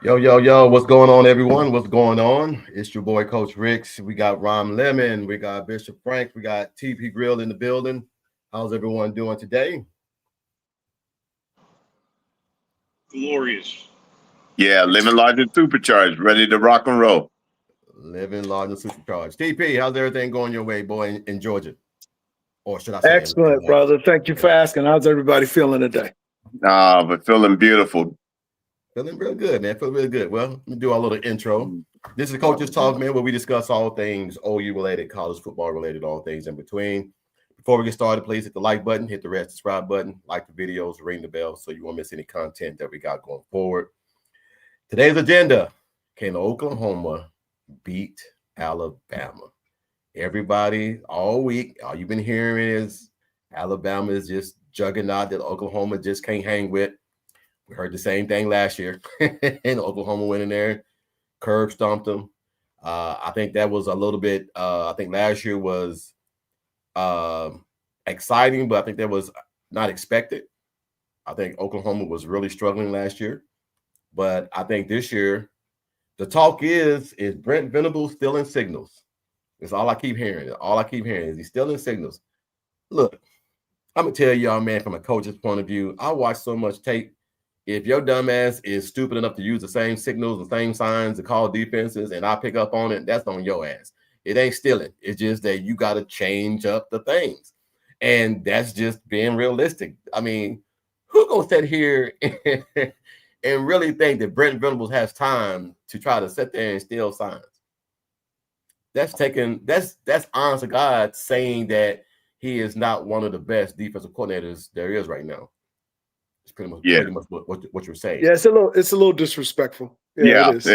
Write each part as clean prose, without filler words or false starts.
Yo, yo, yo, what's going on, everyone? What's going on? It's your boy, Coach Ricks. We got Ron Lemon, we got Bishop Frank, we got TP Grill in the building. How's everyone doing today? Glorious. Yeah, living large and supercharged, ready to rock and roll. Living large and supercharged. TP, how's everything going your way, boy, in Georgia? Or should I say in Excellent, Atlanta? brother. Thank you for asking. How's everybody feeling today? But feeling beautiful. Feeling real good, man. Feeling real good. Well, let me do our little intro. This is Coach's Talk, man, where we discuss all things OU related, college football related, all things in between. Before we get started, please hit the like button, hit the red subscribe button, like the videos, ring the bell so you won't miss any content that we got going forward. Today's agenda: can Oklahoma beat Alabama? Everybody, all week, all you've been hearing is Alabama is just juggernaut that Oklahoma just can't hang with. We heard the same thing last year, and Oklahoma went in there, curb stomped them. I think that was a little bit. I think last year was uh, exciting, but I think that was not expected. I think Oklahoma was really struggling last year, but I think this year the talk is Brent Venables still in signals? That's all I keep hearing. All I keep hearing is he's still in signals. Look, I'm gonna tell y'all, man, from a coach's point of view, I watch so much tape. If your dumbass is stupid enough to use the same signals and same signs to call defenses, and I pick up on it, that's on your ass. It ain't stealing. It's just that you got to change up the things, and that's just being realistic. I mean, who gonna sit here and really think that Brent Venables has time to try to sit there and steal signs? That's honest to God saying that he is not one of the best defensive coordinators there is right now. It's Yeah, pretty much what you're saying. Yeah, it's a little disrespectful. Yeah, it yeah, is.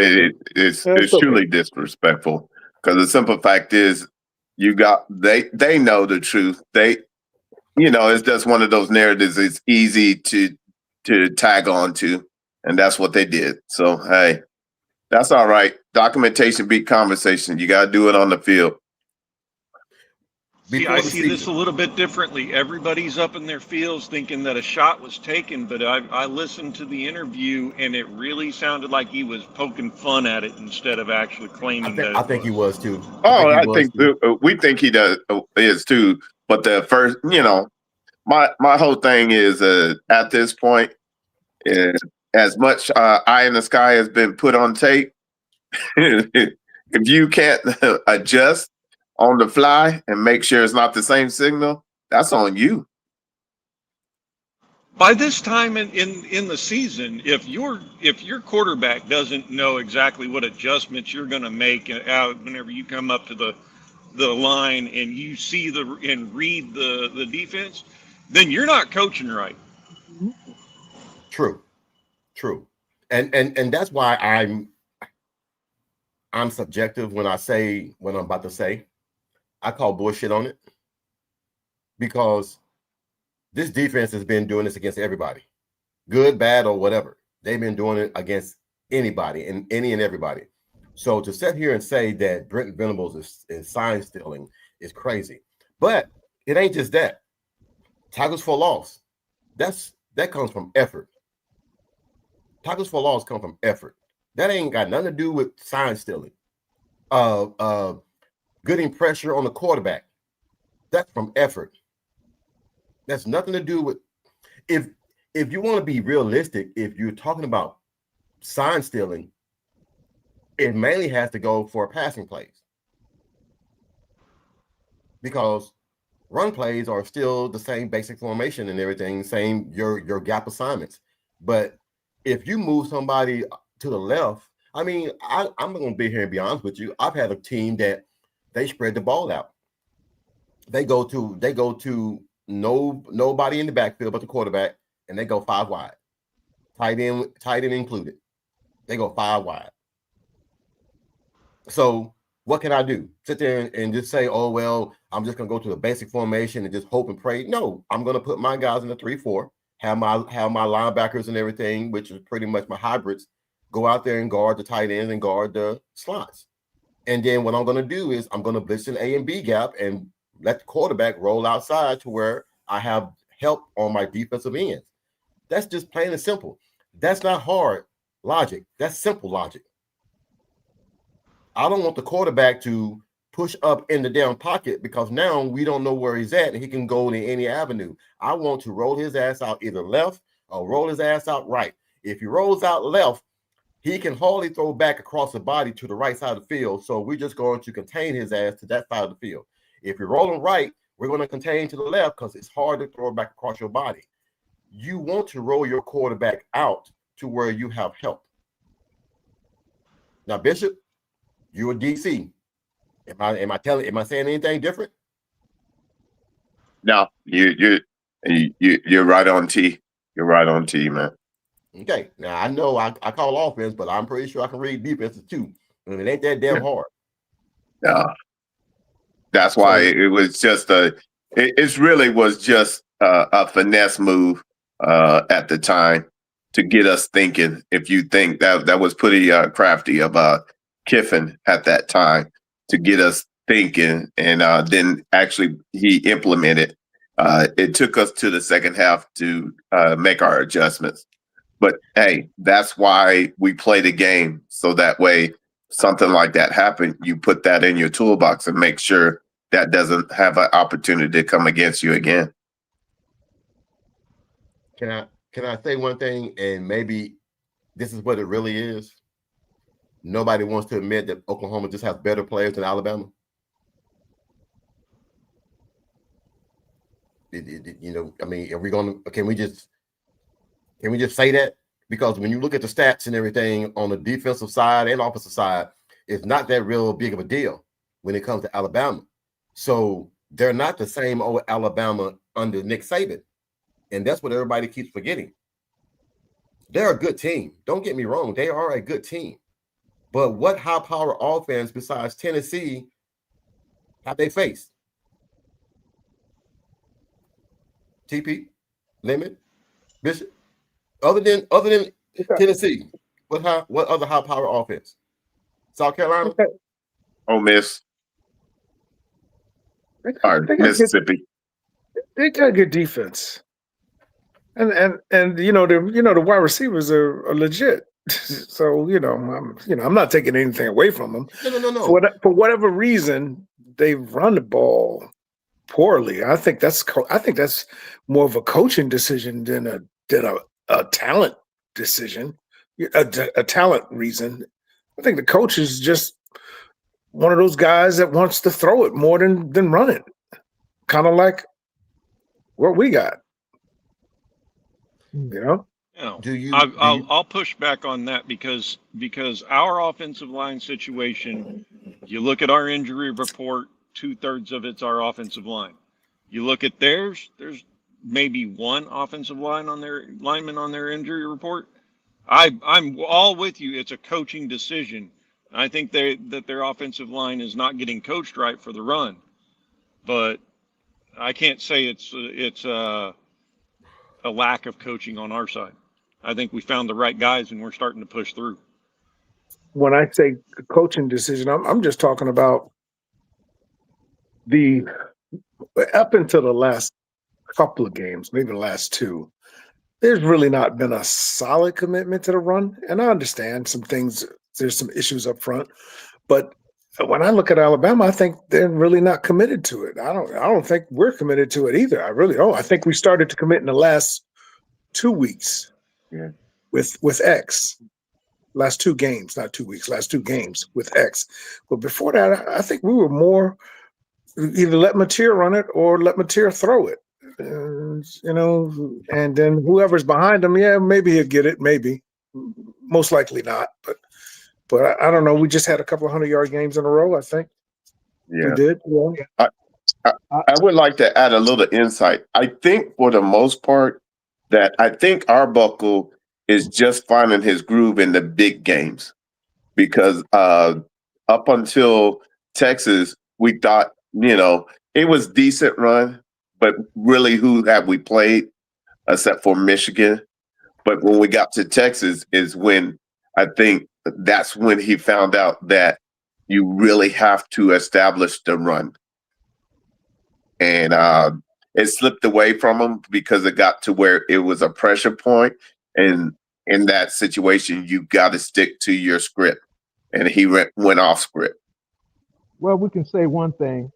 it's That's okay. truly disrespectful because the simple fact is, they know the truth. It's just one of those narratives. It's easy to tag on to, and that's what they did. So hey, that's all right. Documentation beat conversation. You got to do it on the field. See, I Before the see this a season, little bit differently. Everybody's up in their fields thinking that a shot was taken, but I listened to the interview and it really sounded like he was poking fun at it instead of actually I claiming think that I it think he was. was too. I think Oh, he I was think too. we think he does is too. But the first, my whole thing is at this point is as much eye in the sky has been put on tape. If you can't adjust on the fly and make sure it's not the same signal, that's on you. By this time in the season, if your quarterback doesn't know exactly what adjustments you're going to make out whenever you come up to the line and you see and read the defense, then you're not coaching right. True, true, and that's why I'm subjective when I say what I'm about to say. I call bullshit on it because this defense has been doing this against everybody, good, bad, or whatever. They've been doing it against anybody and any and everybody. So to sit here and say that Brent Venables is sign stealing is crazy. But it ain't just that. Tackles for loss. That comes from effort. Tackles for loss come from effort. That ain't got nothing to do with sign stealing. Uh, uh, Getting pressure on the quarterback. That's from effort. That's nothing to do with if if you want to be realistic. If you're talking about sign stealing, it mainly has to go for passing plays because run plays are still the same basic formation and everything, same your gap assignments. But if you move somebody to the left, I mean, I'm going to be here and be honest with you. I've had a team that they spread the ball out. They go to nobody in the backfield but the quarterback, and they go five wide, tight end included. They go five wide. So what can I do? Sit there and just say, oh well, I'm just gonna go to the basic formation and just hope and pray. No, I'm gonna put my guys in the 3-4, have my linebackers and everything, which is pretty much my hybrids, go out there and guard the tight ends and guard the slots. And then what I'm gonna do is I'm gonna blitz an A and B gap and let the quarterback roll outside to where I have help on my defensive ends. That's just plain and simple. That's not hard. Logic. That's simple logic. I don't want the quarterback to push up in the down pocket because now we don't know where he's at and he can go in any avenue. I want to roll his ass out either left or roll his ass out right. If he rolls out left, he can hardly throw back across the body to the right side of the field. So we're just going to contain his ass to that side of the field. If you're rolling right, we're going to contain to the left because it's hard to throw back across your body. You want to roll your quarterback out to where you have help. Now, Bishop, you're a DC. Am I saying anything different? No, you're right on T. You're right on T, man. Okay. Now I know I call offense, but I'm pretty sure I can read defenses too. And it ain't that damn hard. Yeah. That's why it was just it really was just a finesse move at the time to get us thinking. If you think that was pretty crafty of Kiffin at that time to get us thinking, and then actually he implemented. It took us to the second half to make our adjustments. But hey, that's why we play the game. So that way, something like that happened, you put that in your toolbox and make sure that doesn't have an opportunity to come against you again. Can I say one thing? And maybe this is what it really is. Nobody wants to admit that Oklahoma just has better players than Alabama. I mean, can we just say that? Because when you look at the stats and everything on the defensive side and offensive side, it's not that real big of a deal when it comes to Alabama. So they're not the same old Alabama under Nick Saban. And that's what everybody keeps forgetting. They're a good team. Don't get me wrong. They are a good team. But what high-power offense besides Tennessee have they faced? TP, Lemon, Bishop. Other than Tennessee, what other high-power offense? South Carolina? Ole Miss. Mississippi. They got good defense. And the wide receivers are legit. So I'm not taking anything away from them. No. For whatever reason, they run the ball poorly. I think that's more of a coaching decision than a talent decision, a talent reason. I think the coach is just one of those guys that wants to throw it more than run it, kind of like what we got. I'll push back on that because our offensive line situation, you look at our injury report, 2/3 of it's our offensive line. You look at theirs, there's maybe one offensive lineman on their injury report. I'm all with you. It's a coaching decision. I think that their offensive line is not getting coached right for the run, but I can't say it's a lack of coaching on our side. I think we found the right guys and we're starting to push through. When I say coaching decision, I'm just talking about up until the last couple of games, maybe the last two. There's really not been a solid commitment to the run, and I understand some things. There's some issues up front, but when I look at Alabama, I think they're really not committed to it. I don't think we're committed to it either. I really don't. I think we started to commit in the last 2 weeks. Yeah. With X. Last 2 games, not 2 weeks, last 2 games with X. But before that, I think we were more either let Mateer run it or let Mateer throw it. And then whoever's behind him, maybe he'll get it, maybe. Most likely not. But I don't know. We just had a couple of 100-yard games in a row, I think. Yeah. We did. Yeah. I would like to add a little insight. I think for the most part that I think Arbuckle is just finding his groove in the big games because up until Texas, we thought, it was decent run, but really who have we played except for Michigan? But when we got to Texas is when I think that's when he found out that you really have to establish the run. And it slipped away from him because it got to where it was a pressure point and in that situation, you got to stick to your script. And he went off script. Well, we can say one thing.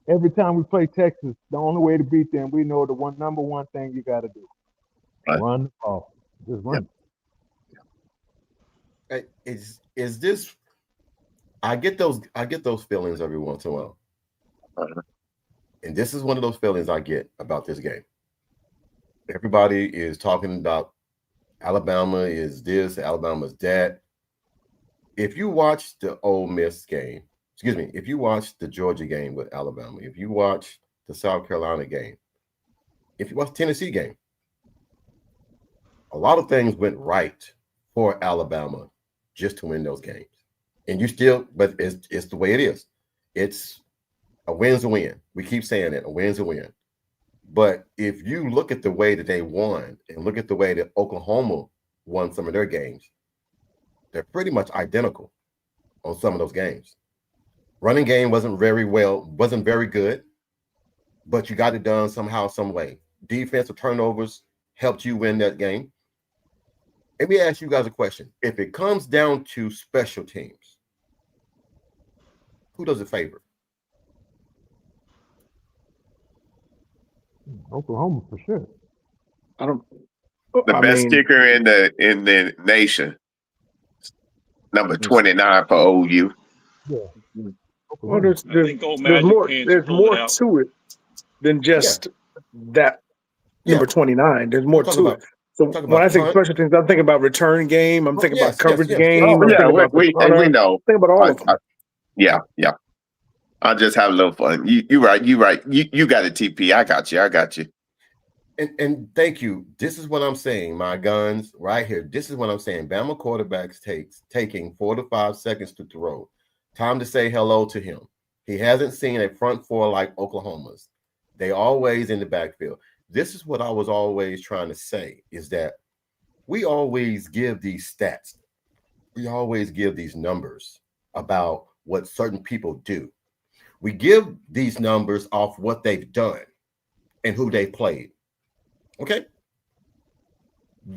Every time we play Texas, the only way to beat them, we know the number one thing you got to do: Right. run the ball. Just run. Is this? I get those feelings every once in a while, and this is one of those feelings I get about this game. Everybody is talking about Alabama is this, Alabama's that. If you watch the Ole Miss game, if you watch the Georgia game with Alabama, if you watch the South Carolina game, if you watch the Tennessee game, a lot of things went right for Alabama just to win those games. And you still, but it's the way it is. It's a win's a win. We keep saying it, a win's a win. But if you look at the way that they won and look at the way that Oklahoma won some of their games, they're pretty much identical on some of those games. Running game wasn't very good, but you got it done somehow, some way. Defensive turnovers helped you win that game. Let me ask you guys a question. If it comes down to special teams, who does it favor? Oklahoma for sure. The best kicker in the nation, number 29 for OU. Yeah. Well, there's more to it than just that number 29. There's more to it. So when I think special teams, I'm thinking about return game. I'm thinking about coverage game. We know. Think about all of them. Yeah. I'll just have a little fun. You're right. You got it, TP. I got you. And thank you. This is what I'm saying. My guns right here. This is what I'm saying. Bama quarterbacks taking 4 to 5 seconds to throw. Time to say hello to him. He hasn't seen a front four like Oklahoma's. They always in the backfield. This is what I was always trying to say, is that we always give these stats. We always give these numbers about what certain people do. We give these numbers off what they've done and who they played. Okay?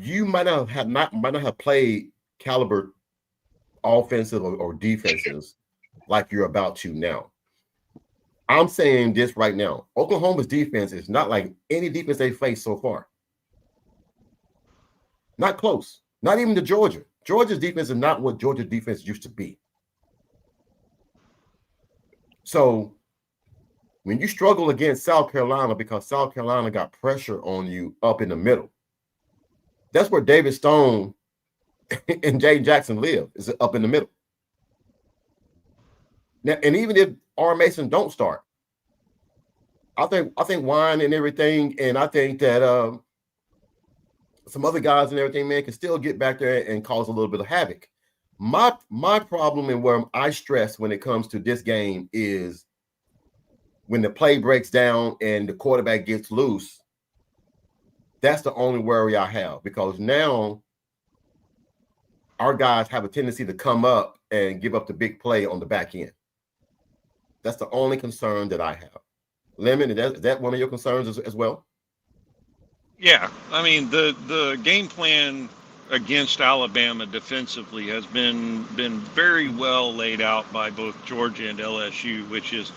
You might not have played caliber offensive or defenses like you're about to now. I'm saying this right now. Oklahoma's defense is not like any defense they faced so far. Not close. Not even to Georgia. Georgia's defense is not what Georgia's defense used to be. So when you struggle against South Carolina because South Carolina got pressure on you up in the middle, that's where David Stone and Jay Jackson live, is up in the middle. Now, and even if R. Mason don't start, I think Wine and everything, and I think that some other guys and everything, man, can still get back there and cause a little bit of havoc. My problem and where I stress when it comes to this game is when the play breaks down and the quarterback gets loose. That's the only worry I have, because now our guys have a tendency to come up and give up the big play on the back end. That's the only concern that I have. Lemon, is that one of your concerns as well? Yeah, I mean the game plan against Alabama defensively has been very well laid out by both Georgia and LSU, which is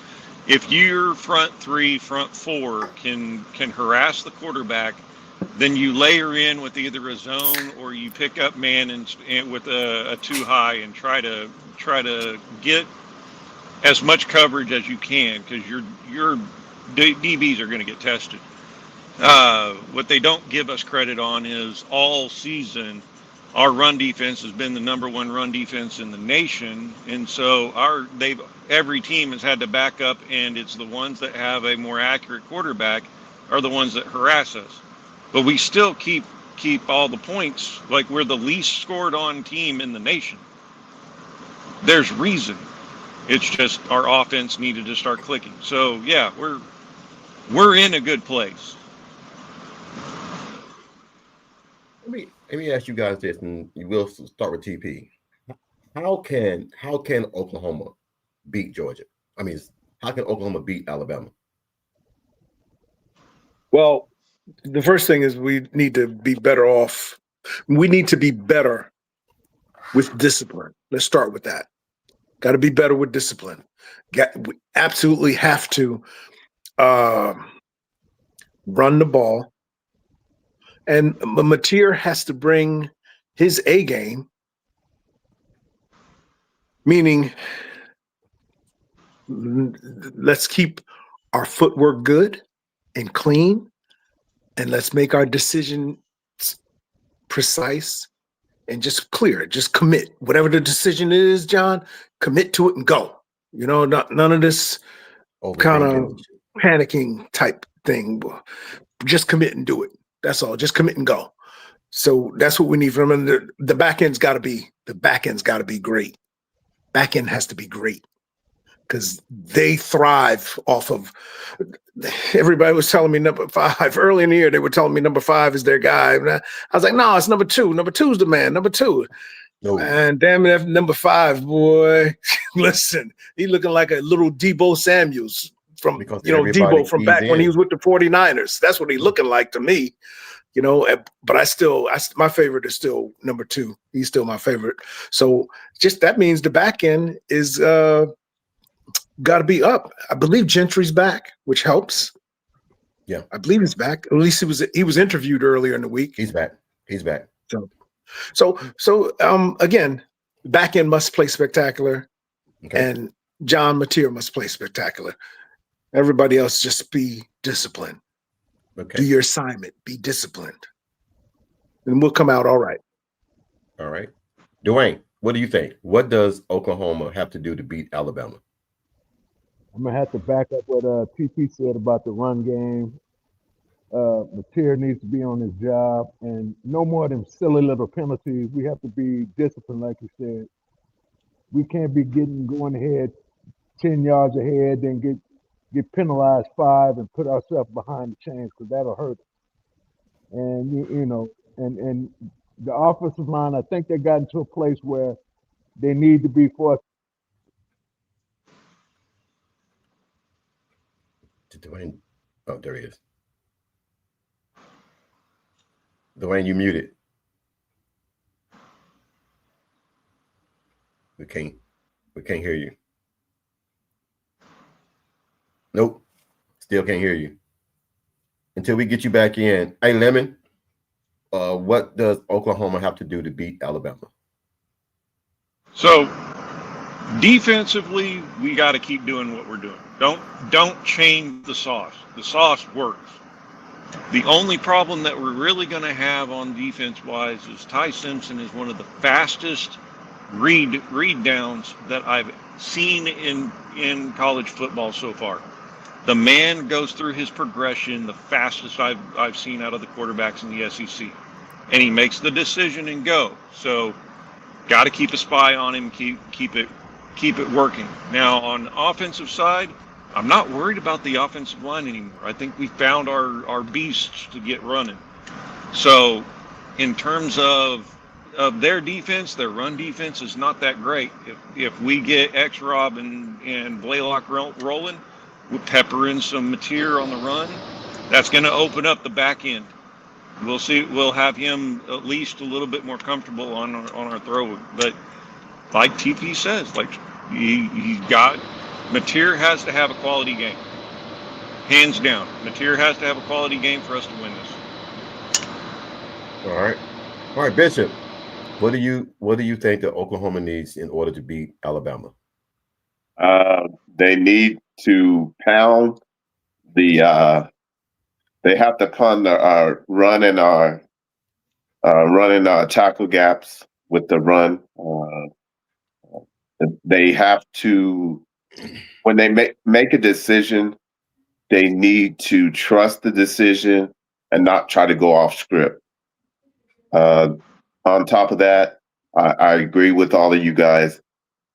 if your front three, front four can harass the quarterback, then you layer in with either a zone or you pick up man and with a too high and try to get as much coverage as you can, because your DBs are going to get tested. What they don't give us credit on is all season our run defense has been the number one run defense in the nation, and so every team has had to back up, and it's the ones that have a more accurate quarterback are the ones that harass us. But we still keep all the points. Like, we're the least scored on team in the nation. There's reason. It's just our offense needed to start clicking. So yeah, we're in a good place. Let me ask you guys this, and we'll start with TP. How can Oklahoma beat Georgia? I mean, how can Oklahoma beat Alabama? Well, the first thing is we need to be better off We need to be better with discipline. Let's start with that. Got to be better with discipline. We absolutely have to run the ball. And Mateer has to bring his A game, meaning let's keep our footwork good and clean, and let's make our decisions precise and just clear it. Just commit. Whatever the decision is, John, commit to it and go. You know, none of this kind of panicking type thing. Just commit and do it. That's all. Just commit and go. So that's what we need from them. The back end's got to be great. Back end has to be great because they thrive off of. Everybody was telling me number 5 early in the year. They were telling me number 5 is their guy. And I was like, no, it's number 2. Number 2's the man. Number 2. No. And damn it, number 5, boy. Listen, he looking like a little Debo Samuels from Debo from back when he was with the 49ers. That's what he looking like to me. You know, but my favorite is still number 2. He's still my favorite. So just that means the back end is got to be up. I believe Gentry's back, which helps. Yeah, I believe he's back. At least he was interviewed earlier in the week. He's back. So again, back end must play spectacular, and John Mateer must play spectacular. Everybody else just be disciplined. Okay. Do your assignment. Be disciplined, and we'll come out all right. All right, Dwayne, what do you think? What does Oklahoma have to do to beat Alabama? I'm gonna have to back up what TP said about the run game. Mateer needs to be on his job, and no more of them silly little penalties. We have to be disciplined, like you said. We can't be going ahead 10 yards ahead, then get penalized 5 and put ourselves behind the chains, because that'll hurt us. And you know, and the offensive line, I think they got into a place where they need to be forced. Dwayne, oh, there he is. Dwayne, you muted. We can't hear you. Nope, still can't hear you. Until we get you back in. Hey, Lemon, what does Oklahoma have to do to beat Alabama? So defensively, we got to keep doing what we're doing. Don't change the sauce. The sauce works. The only problem that we're really going to have on defense-wise is Ty Simpson is one of the fastest read downs that I've seen in college football so far. The man goes through his progression the fastest I've seen out of the quarterbacks in the SEC, and he makes the decision and go. So, got to keep a spy on him, keep it working. Now on the offensive side, I'm not worried about the offensive line anymore. I think we found our beasts to get running. So, in terms of their defense, their run defense is not that great. If we get X-Rob and Blaylock rolling, we'll pepper in some Mateer on the run. That's going to open up the back end. We'll see. We'll have him at least a little bit more comfortable on our throw. But like TP says, like he's got Mateer has to have a quality game, hands down. Mateer has to have a quality game for us to win this. All right, Bishop. What do you think that Oklahoma needs in order to beat Alabama? They need to pound the. They have to pound our running our tackle gaps with the run. They have to, when they make a decision, they need to trust the decision and not try to go off script. On top of that, I agree with all of you guys.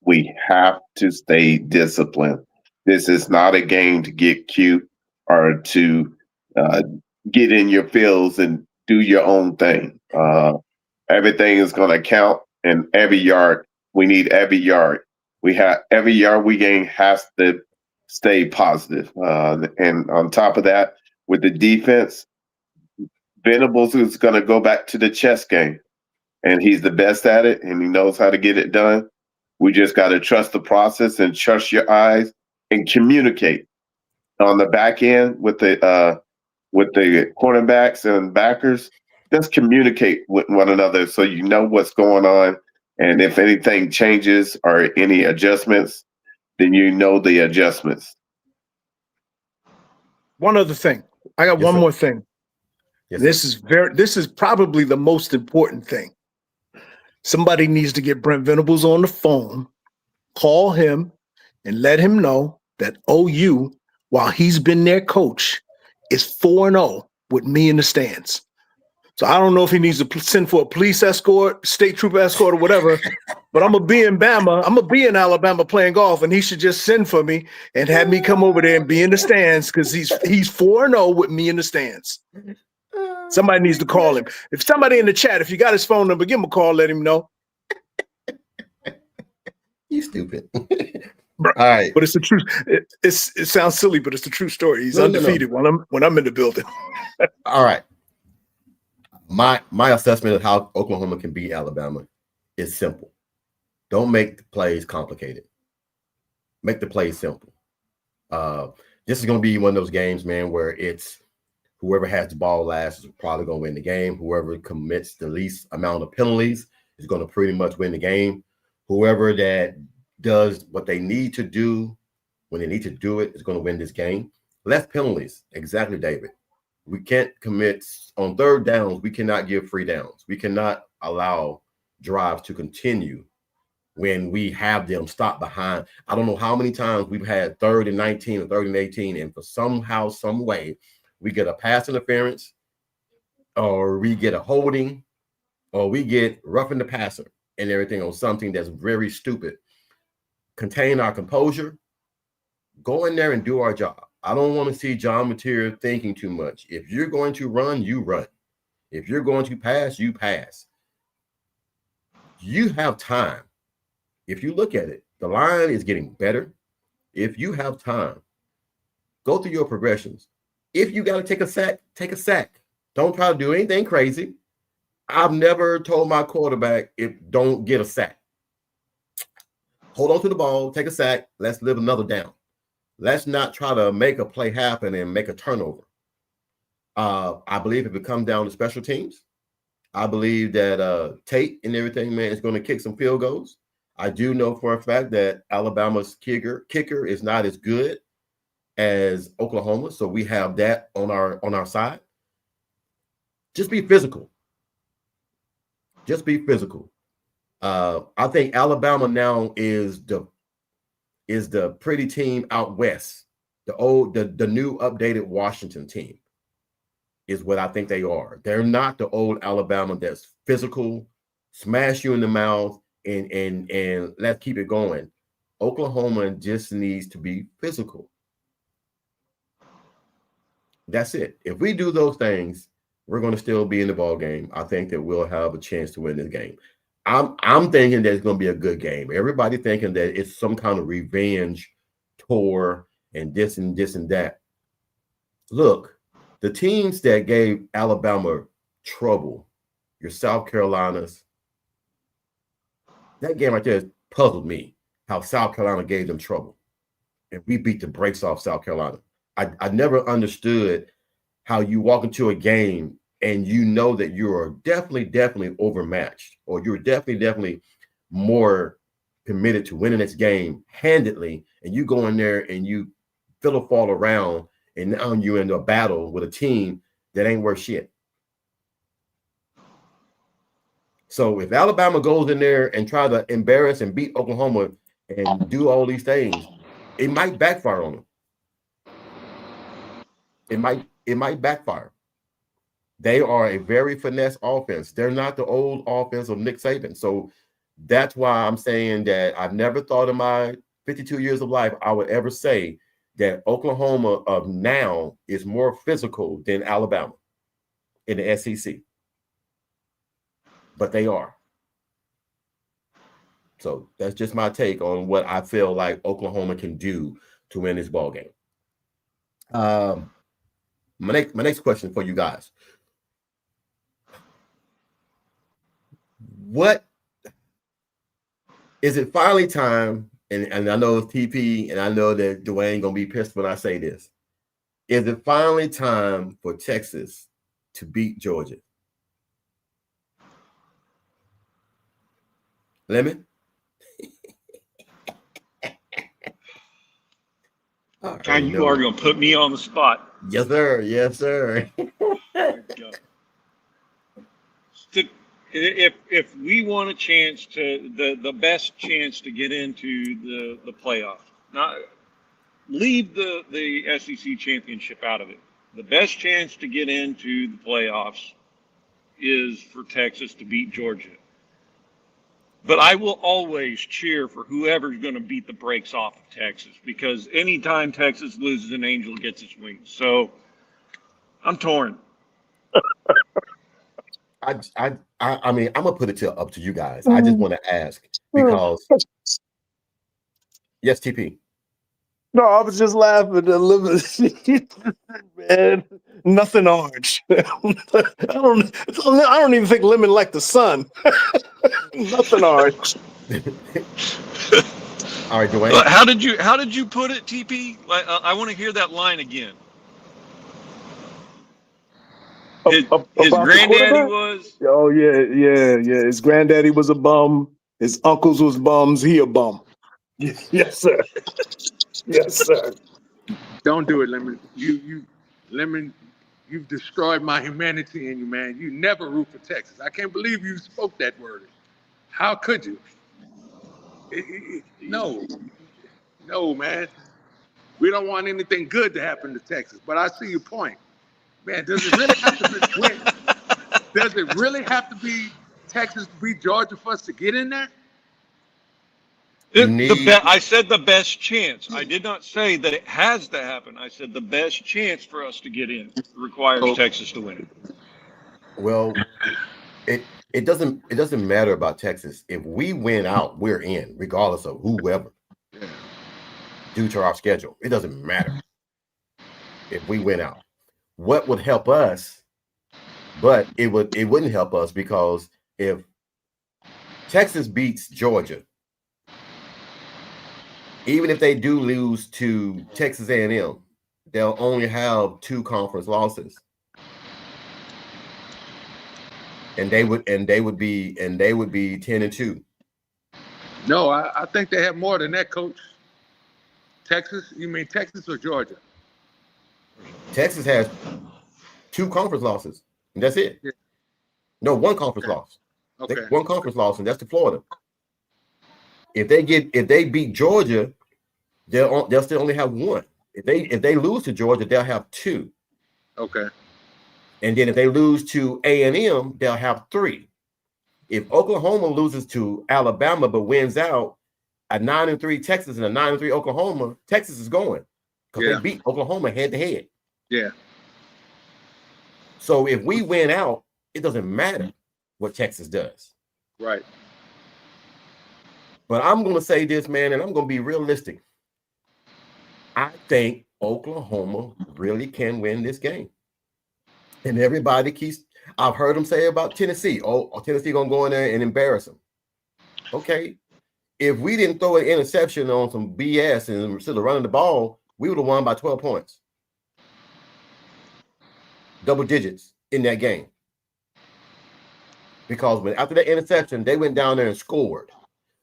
We have to stay disciplined. This is not a game to get cute or to get in your feels and do your own thing. Everything is going to count, and every yard, we need every yard. Every yard we gain has to stay positive. And on top of that, with the defense, Venables is going to go back to the chess game. and he's the best at it, and he knows how to get it done. We just got to trust the process and trust your eyes and communicate on the back end with the cornerbacks and backers. Just communicate with one another so you know what's going on, and if anything changes or any adjustments, then you know the adjustments. One other thing. I got Yes, one sir. more thing. Yes, This is probably the most important thing. Somebody needs to get Brent Venables on the phone, call him, and let him know that OU, while he's been their coach, is 4-0 with me in the stands. So I don't know if he needs to send for a police escort, state trooper escort, or whatever, but I'm going to be in Bama. I'm going to be in Alabama playing golf, and he should just send for me and have me come over there and be in the stands because he's 4-0 with me in the stands. Somebody needs to call him. If somebody in the chat, if you got his phone number, give him a call, let him know. You stupid. All right. But it's the truth. It sounds silly, but it's the true story. He's undefeated when I'm in the building. All right. My assessment of how Oklahoma can beat Alabama is simple. Don't make the plays complicated. Make the plays simple. This is going to be one of those games, man, where it's whoever has the ball last is probably going to win the game. Whoever commits the least amount of penalties is going to pretty much win the game. Whoever that does what they need to do when they need to do it is going to win this game. Less penalties. Exactly, David. We can't commit on third downs. We cannot give free downs. We cannot allow drives to continue when we have them stop behind. I don't know how many times we've had 3rd and 19 or 3rd and 18, and for somehow, some way, we get a pass interference, or we get a holding, or we get roughing the passer and everything on something that's very stupid. Contain our composure. Go in there and do our job. I don't want to see John Mateer thinking too much. If you're going to run, you run. If you're going to pass, you pass. You have time. If you look at it, the line is getting better. If you have time, go through your progressions. If you got to take a sack, take a sack. Don't try to do anything crazy. I've never told my quarterback, don't get a sack. Hold on to the ball, take a sack. Let's live another down. Let's not try to make a play happen and make a turnover. I believe if it comes down to special teams, I believe that Tate and everything, man, is going to kick some field goals. I do know for a fact that Alabama's kicker is not as good as Oklahoma, so we have that on our side. Just be physical. Just be physical. I think Alabama now is the pretty team out west. The new updated Washington team is what I think they are. They're not the old Alabama that's physical, smash you in the mouth, and let's keep it going. Oklahoma just needs to be physical. That's it. If we do those things, we're going to still be in the ball game. I think that we'll have a chance to win this game. I'm thinking that it's going to be a good game. Everybody thinking that it's some kind of revenge tour and this and that. Look, the teams that gave Alabama trouble, your South Carolinas, that game right there puzzled me, how South Carolina gave them trouble. And we beat the brakes off South Carolina. I never understood how you walk into a game and you know that you are definitely overmatched, or you're definitely more committed to winning this game handedly, and you go in there and you fiddle fall around, and now you're in a battle with a team that ain't worth shit. So if Alabama goes in there and try to embarrass and beat Oklahoma and do all these things, it might backfire on them. It might backfire. They are a very finesse offense. They're not the old offense of Nick Saban. So that's why I'm saying that I've never thought in my 52 years of life I would ever say that Oklahoma of now is more physical than Alabama in the SEC. But they are. So that's just my take on what I feel like Oklahoma can do to win this ball game. My next question for you guys. what is it finally time? And I know it's TP, and I know that Dwayne gonna be pissed when I say this. Is it finally time for Texas to beat Georgia? Lemon? God, you are going to put me on the spot. Yes, sir. Yes, sir. If we want a chance to the best chance to get into the playoff, not leave the SEC championship out of it. The best chance to get into the playoffs is for Texas to beat Georgia. But I will always cheer for whoever's going to beat the brakes off of Texas, because anytime Texas loses, an angel gets its wings. So I'm torn. I mean, I'm gonna put it up to you guys. I just want to ask because yes, TP. No, I was just laughing a little bit. Man, nothing orange. I don't even think Lemon liked the sun. Nothing orange. All right, Dwayne. How did you put it, TP? I want to hear that line again. His granddaddy was. Oh yeah. His granddaddy was a bum. His uncles was bums. He a bum. Yes, sir. Yes, sir. Don't do it, Lemon. Lemon, you've destroyed my humanity in you, man. You never root for Texas. I can't believe you spoke that word. How could you? No, man. We don't want anything good to happen to Texas. But I see your point, man. Does it really have to be win? Does it really have to be Texas to beat Georgia for us to get in there? I said the best chance. I did not say that it has to happen. I said the best chance for us to get in requires Texas to win it. Well, it doesn't matter about Texas. If we win out, we're in, regardless of whoever. Yeah. Due to our schedule, it doesn't matter if we win out. What would help us? But it wouldn't help us, because if Texas beats Georgia, even if they do lose to Texas A&M, they'll only have 2 conference losses, and they would be 10-2. No, I think they have more than that, Coach. Texas? You mean Texas or Georgia? Texas has 2 conference losses, and that's it. Yeah. No, 1 conference loss. Okay. 1 conference loss, and that's to Florida. If they beat Georgia, they'll still only have 1. If they lose to Georgia, they'll have 2. Okay. And then if they lose to A&M, they'll have 3. If Oklahoma loses to Alabama but wins out, a 9-3 Texas and a 9-3 Oklahoma, Texas is going, because they beat Oklahoma head to head. Yeah. So if we win out, it doesn't matter what Texas does. Right. But I'm going to say this, man, and I'm going to be realistic. I think Oklahoma really can win this game. And everybody I've heard them say about Tennessee. Oh, Tennessee going to go in there and embarrass them. Okay. If we didn't throw an interception on some BS and instead of running the ball, we would have won by 12 points. Double digits in that game. Because after that interception, they went down there and scored.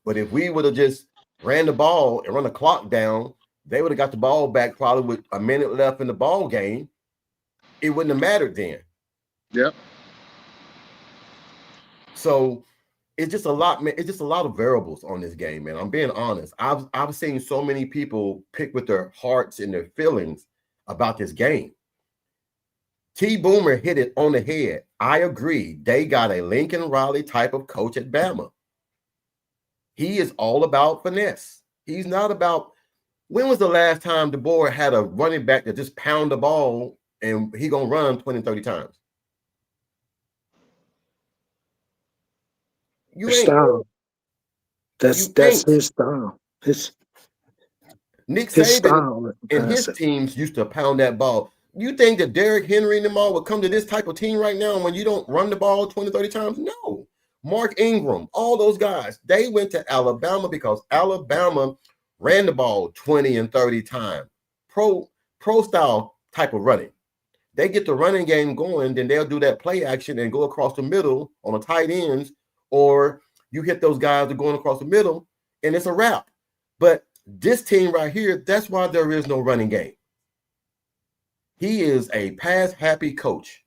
But if we would have just ran the ball and run the clock down, they would have got the ball back probably with a minute left in the ball game. It wouldn't have mattered then. Yep. So it's just a lot, man. It's just a lot of variables on this game, man. I'm being honest. I've seen so many people pick with their hearts and their feelings about this game. T. Boomer hit it on the head. I agree. They got a Lincoln Riley type of coach at Bama. He is all about finesse. He's not about. When was the last time the board had a running back that just pound the ball and he gonna run 20, 30 times? You ain't. Style. That's his style. Nick his Saban style and his teams used to pound that ball. You think that Derrick Henry and them all would come to this type of team right now when you don't run the ball 20, 30 times? No. Mark Ingram, all those guys, they went to Alabama because Alabama ran the ball 20 and 30 times. Pro style type of running. They get the running game going, then they'll do that play action and go across the middle on the tight ends, or you hit those guys that are going across the middle, and it's a wrap. But this team right here, that's why there is no running game. He is a pass-happy coach,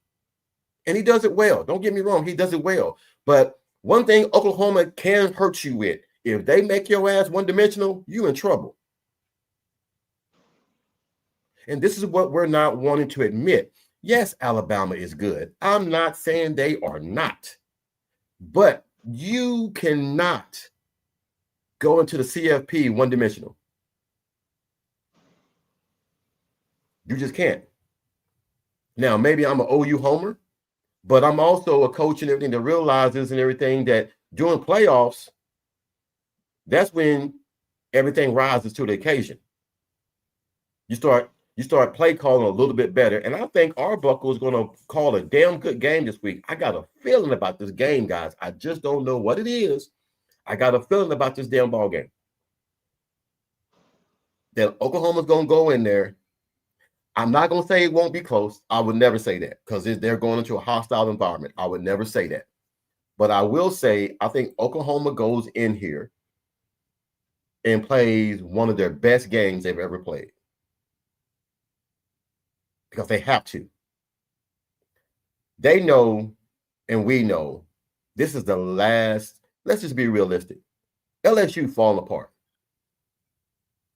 and he does it well. Don't get me wrong, he does it well. But one thing Oklahoma can hurt you with, if they make your ass one-dimensional, you in trouble. And this is what we're not wanting to admit. Yes, Alabama is good. I'm not saying they are not. But you cannot go into the CFP one-dimensional. You just can't. Now, maybe I'm an OU homer, but I'm also a coach and everything that realizes and everything that during playoffs, that's when everything rises to the occasion. You start play calling a little bit better. And I think Arbuckle is going to call a damn good game this week. I got a feeling about this game, guys. I just don't know what it is. I got a feeling about this damn ball game. That Oklahoma's going to go in there. I'm not going to say it won't be close. I would never say that because they're going into a hostile environment. I would never say that. But I will say I think Oklahoma goes in here and plays one of their best games they've ever played. Because they have to. They know, and we know, this is the last. Let's just be realistic. LSU falling apart.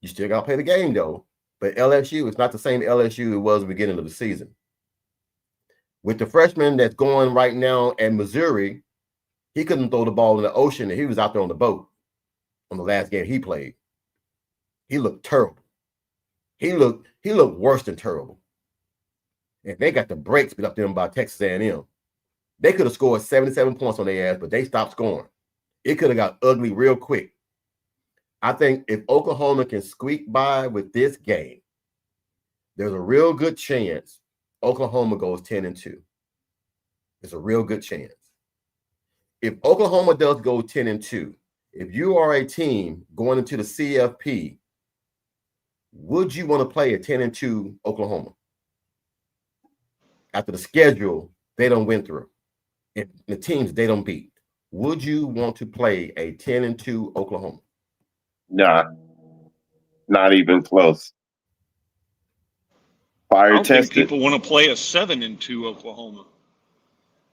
You still got to play the game, though. But LSU is not the same LSU it was at the beginning of the season. With the freshman that's going right now at Missouri, he couldn't throw the ball in the ocean, and he was out there on the boat on the last game he played. He looked terrible. He looked worse than terrible. And they got the brakes beat up them by Texas A&M. They could have scored 77 points on their ass, but they stopped scoring. It could have got ugly real quick. I think if Oklahoma can squeak by with this game, there's a real good chance Oklahoma goes 10-2. There's a real good chance. If Oklahoma does go 10-2, if you are a team going into the CFP, would you want to play a 10-2 Oklahoma? After the schedule they don't win through, and the teams they don't beat, would you want to play a 10-2 Oklahoma? Nah, not even close. Fire I don't think tested. people want to play a 7-2 Oklahoma.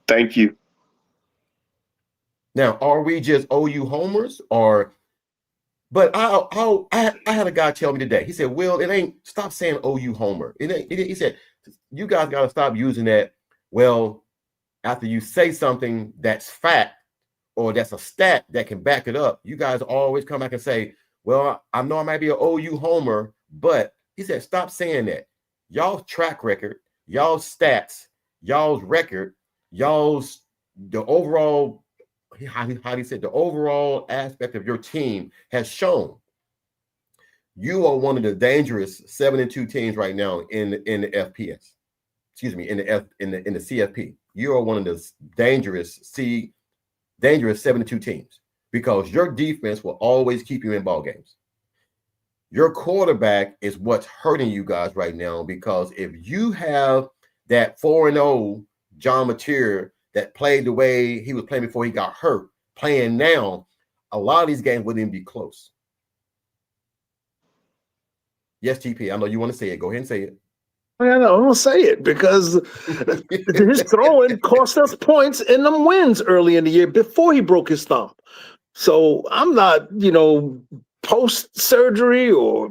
Thank you. Now, are we just OU homers, or? But I had a guy tell me today. He said, "Will, it ain't. Stop saying OU homer. It ain't." He said, "You guys got to stop using that. Well, after you say something that's fact or that's a stat that can back it up, you guys always come back and say, well, I know I might be an OU homer, but," he said, "stop saying that. Y'all's track record, y'all's stats, y'all's record, y'all's the overall, how he said, the overall aspect of your team has shown you are one of the dangerous 7-2 teams right now in the FPS. Excuse me, in the CFP. You are one of the dangerous 7-2 teams because your defense will always keep you in ball games. Your quarterback is what's hurting you guys right now, because if you have that 4-0 John Mateer that played the way he was playing before he got hurt, playing now, a lot of these games wouldn't even be close. Yes, TP, I know you want to say it. Go ahead and say it. I don't say it because his throwing cost us points in them wins early in the year before he broke his thumb. So I'm not, post-surgery or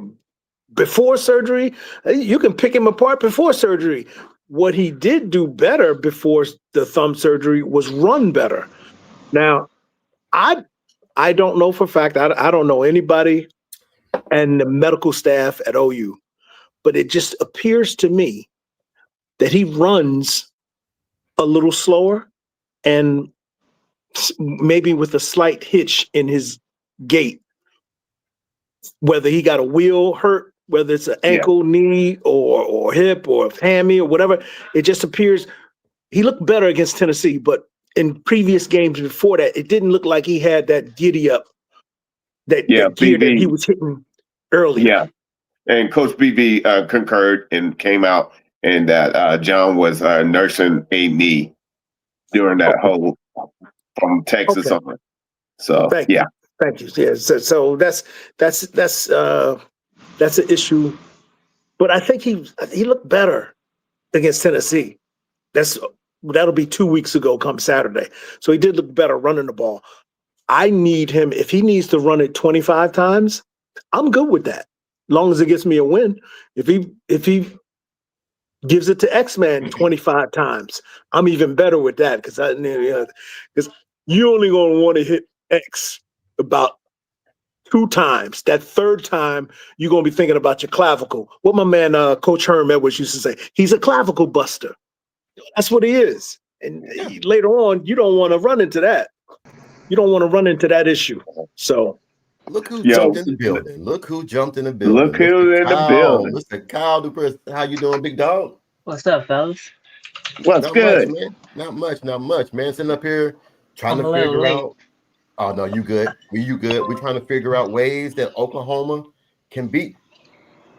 before surgery. You can pick him apart before surgery. What he did do better before the thumb surgery was run better. Now, I don't know for a fact. I don't know anybody and the medical staff at OU. But it just appears to me that he runs a little slower and maybe with a slight hitch in his gait. Whether he got a wheel hurt, whether it's an ankle, knee, or hip or hammy or whatever, it just appears he looked better against Tennessee. But in previous games before that, it didn't look like he had that giddy up, that gear that he BB. was hitting earlier. Yeah, and Coach BB concurred and came out, and that John was nursing a knee during that whole from Texas Okay. on. So Thank yeah, you. Thank you. Yeah. So that's an issue. But I think he looked better against Tennessee. That'll be 2 weeks ago come Saturday. So he did look better running the ball. I need him, if he needs to run it 25 times, I'm good with that. Long as it gets me a win. If he gives it to X-Man 25 times, I'm even better with that because you only gonna want to hit X about 2 times. That third time, you're gonna be thinking about your clavicle. What my man Coach Herm Edwards used to say, he's a clavicle buster. That's what he is. And later on, you don't want to run into that. You don't want to run into that issue. So Look who Yo, jumped in the building. Look who jumped in the building. look who's in the building. Mr. Kyle Dupress. How you doing, big dog? What's up, fellas? What's Not good? much, man. Not much, man. Sitting up here trying I'm to a little figure late. out. Oh no, you good. You good. We're trying to figure out ways that Oklahoma can beat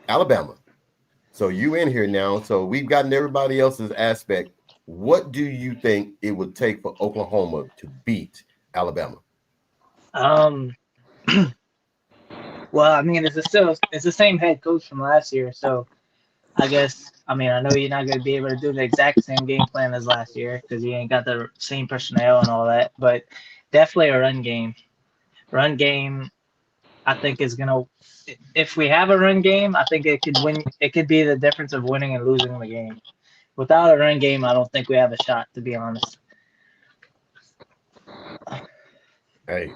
Alabama. So you in here now. So we've gotten everybody else's aspect. What do you think it would take for Oklahoma to beat Alabama? Well, I mean, it's the same head coach from last year, so I guess I know you're not gonna be able to do the exact same game plan as last year because you ain't got the same personnel and all that, but definitely a run game. Run game, I think is gonna. If we have a run game, I think it could win. It could be the difference of winning and losing the game. Without a run game, I don't think we have a shot, to be honest. Hey,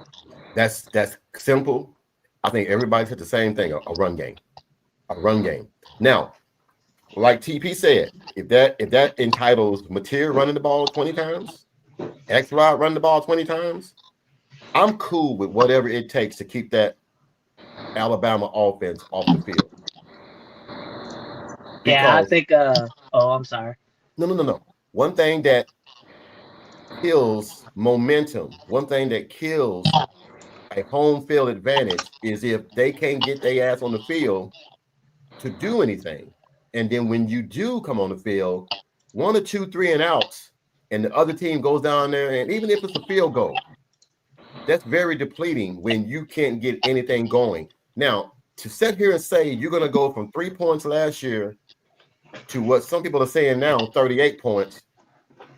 that's simple. I think everybody said the same thing, a run game. A run game. Now, like TP said, if that entitles Mateer running the ball 20 times, X-Rod running the ball 20 times, I'm cool with whatever it takes to keep that Alabama offense off the field. Yeah, I think I'm sorry. No. One thing that kills momentum, one thing that kills a home field advantage is if they can't get their ass on the field to do anything. And then when you do come on the field, 1 or 2 3 and outs, and the other team goes down there, and even if it's a field goal, that's very depleting when you can't get anything going. Now, to sit here and say you're going to go from 3 points last year to what some people are saying now, 38 points,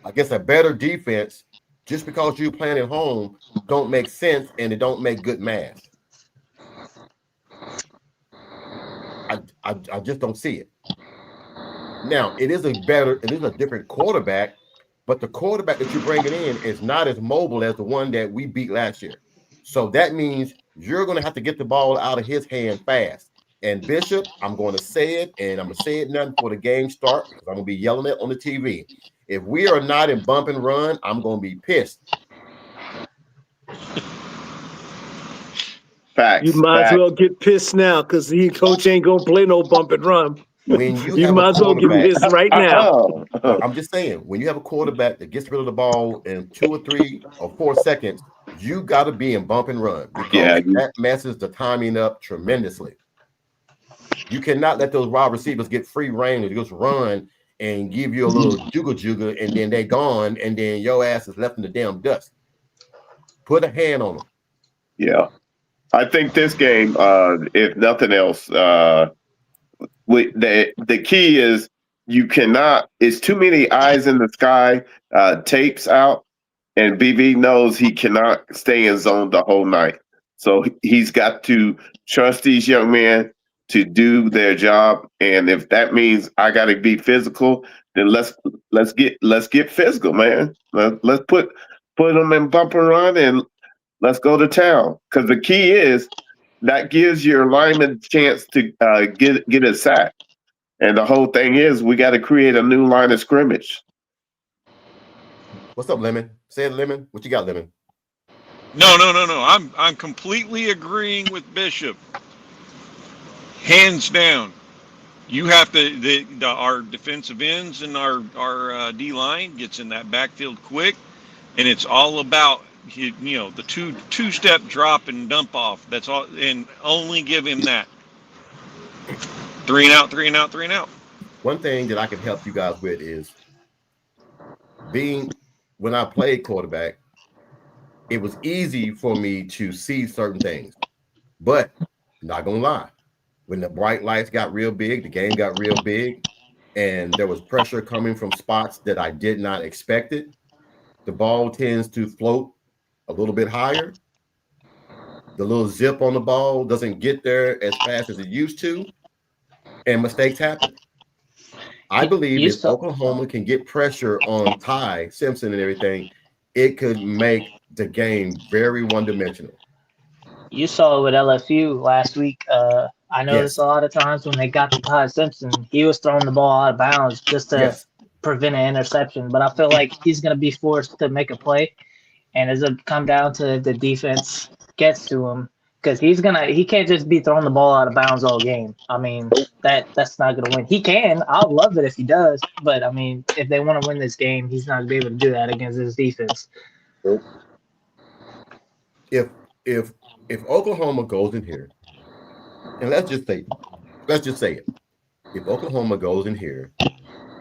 I guess a better defense, just because you're playing at home, don't make sense, and it don't make good math. I just don't see it. Now, it is a different quarterback, but the quarterback that you're bringing in is not as mobile as the one that we beat last year. So that means you're going to have to get the ball out of his hand fast. And Bishop, I'm going to say it, and I'm going to say it nothing before the game starts because I'm going to be yelling it on the TV. If we are not in bump and run, I'm going to be pissed. Facts. you might as well get pissed now because the coach ain't gonna play no bump and run. When you You have might a as well get quarterback, pissed right now. I'm just saying, when you have a quarterback that gets rid of the ball in 2 or 3 or 4 seconds, you got to be in bump and run because that messes the timing up tremendously. You cannot let those wide receivers get free reign and just run and give you a little juga, and then they're gone, and then your ass is left in the damn dust. Put a hand on them. Yeah, I think this game, if nothing else, the key is you cannot. It's too many eyes in the sky. Tapes out, and BB knows he cannot stay in zone the whole night. So he's got to trust these young men to do their job. And if that means I got to be physical, then let's get physical, man. Let's put them in bump and run and let's go to town. Because the key is that gives your lineman a chance to get a sack. And the whole thing is we got to create a new line of scrimmage. What's up, Lemon? Say it, Lemon. What you got, Lemon? No. I'm completely agreeing with Bishop. Hands down. You have to our defensive ends and our D line gets in that backfield quick. and it's all about the two-step drop and dump off. That's all, and only give him that 3 and out, 3 and out, 3 and out. One thing that I can help you guys with is when I played quarterback, it was easy for me to see certain things. But not gonna lie, when the bright lights got real big, the game got real big, and there was pressure coming from spots that I did not expect it, the ball tends to float a little bit higher. The little zip on the ball doesn't get there as fast as it used to, and mistakes happen. I believe You if saw Oklahoma can get pressure on Ty Simpson and everything, it could make the game very one-dimensional. you saw it with LSU last week. I noticed Yes, a lot of times when they got to Ty Simpson, he was throwing the ball out of bounds just to yes. prevent an interception. But I feel like he's going to be forced to make a play, and it's going to come down to if the defense gets to him because he can't just be throwing the ball out of bounds all game. I mean that's not going to win. He can. I'll love it if he does, but I mean if they want to win this game, he's not going to be able to do that against this defense. If if if Oklahoma goes in here, and let's just say it, if Oklahoma goes in here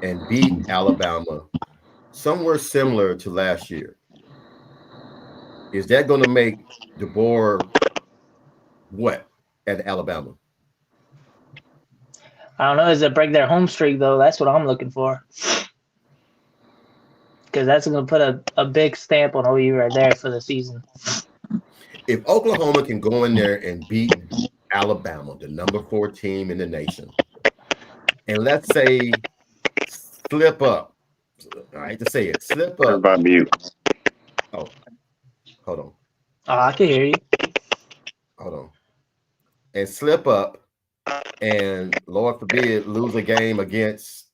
and beat Alabama somewhere similar to last year, is that going to make DeBoer what at Alabama? I don't know. Does it break their home streak though? That's what I'm looking for. Because that's going to put a big stamp on OU right there for the season. If Oklahoma can go in there and beat Alabama, the number 4 team in the nation, and let's say slip up, I hate to say it, slip up. Everybody mute. Oh, hold on. Oh, I can hear you. Hold on. And slip up, and Lord forbid, lose a game against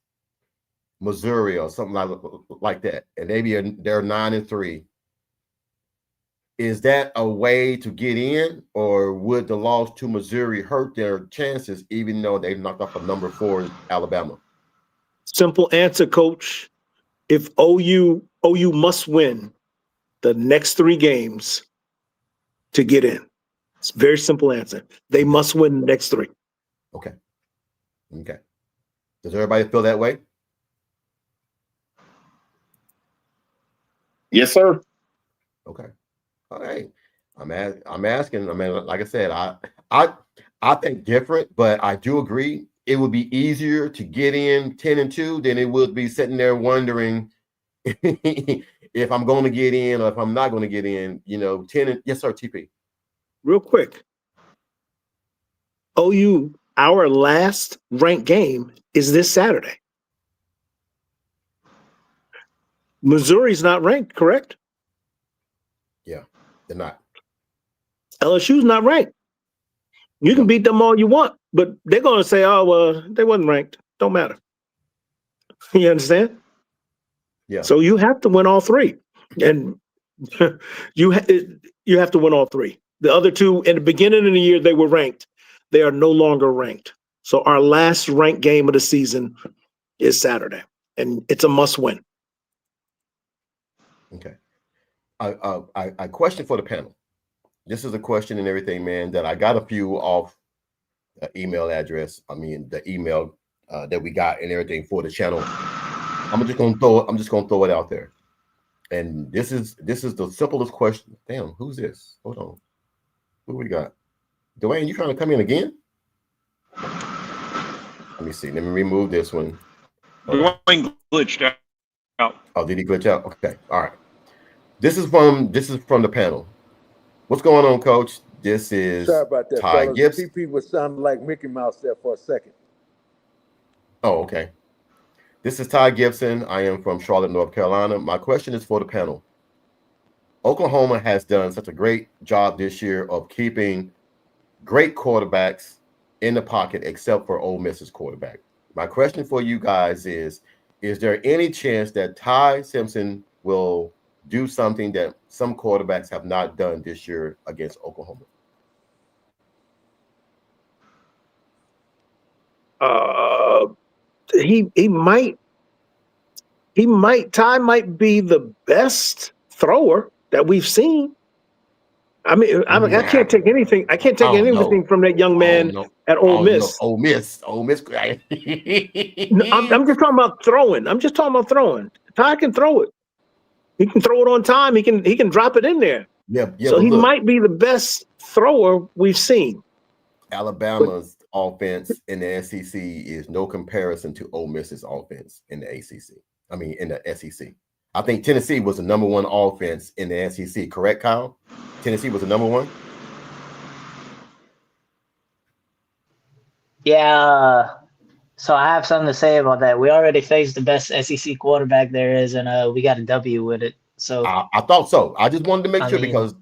Missouri or something like that, and they're 9-3. Is that a way to get in, or would the loss to Missouri hurt their chances, even though they knocked off a number 4 Alabama? Simple answer, Coach. If OU must win the next 3 games to get in. It's a very simple answer. They must win the next 3. Okay. Does everybody feel that way? Yes, sir. Okay. All right. I'm asking. I mean, like I said, I think different, but I do agree it would be easier to get in 10-2 than it would be sitting there wondering if I'm going to get in or if I'm not going to get in. 10. Yes, sir. TP. Real quick. OU, our last ranked game is this Saturday. Missouri's not ranked, correct? Yeah, they're not. LSU's not ranked. You can beat them all you want, but they're going to say, oh, well, they wasn't ranked. Don't matter. You understand? Yeah. So you have to win all 3. And you have to win all 3. The other 2, in the beginning of the year, they were ranked. They are no longer ranked. So our last ranked game of the season is Saturday, and it's a must win. Okay. I question for the panel. This is a question and everything, man, that I got a few off the email address. I mean, the email that we got and everything for the channel. I'm just gonna throw it out there. And this is the simplest question. Damn, who's this? Hold on. Who we got? Dwayne, you trying to come in again? Let me see. Let me remove this one. Dwayne glitched out. Oh, did he glitch out? Okay. All right. This is from the panel. What's going on, Coach? This is Sorry about that, Ty fellas. Gibson. TP was sounding like Mickey Mouse there for a second. Oh, okay. This is Ty Gibson. I am from Charlotte, North Carolina. My question is for the panel. Oklahoma has done such a great job this year of keeping great quarterbacks in the pocket, except for Ole Miss's quarterback. My question for you guys is there any chance that Ty Simpson will do something that some quarterbacks have not done this year against Oklahoma? He might. Ty might be the best thrower that we've seen. I mean, I can't take anything. I can't take anything from that young man at Ole Miss. Ole Miss. I'm just talking about throwing. Ty can throw it. He can throw it on time. He can drop it in there. Yeah. So he might be the best thrower we've seen. Alabama's offense in the SEC is no comparison to Ole Miss's offense in the ACC. I mean, in the SEC. I think Tennessee was the number one offense in the SEC. Correct, Kyle? Tennessee was the number one. Yeah. So I have something to say about that. We already faced the best SEC quarterback there is, and we got a W with it. So I thought so. I just wanted to make sure because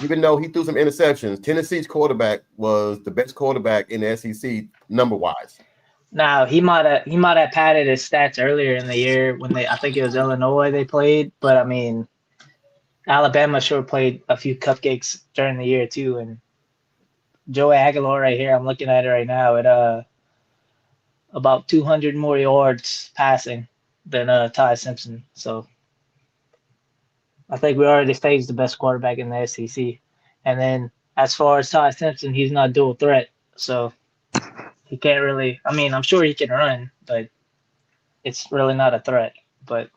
even though he threw some interceptions, Tennessee's quarterback was the best quarterback in the SEC number-wise. Now he might have padded his stats earlier in the year when I think it was Illinois they played, but I mean, Alabama sure played a few cupcakes during the year too. And Joey Aguilar right here, I'm looking at it right now at about 200 more yards passing than Ty Simpson. So I think we already faced the best quarterback in the SEC. And then as far as Ty Simpson, he's not dual threat, so he can't really. I mean, I'm sure he can run, but it's really not a threat. But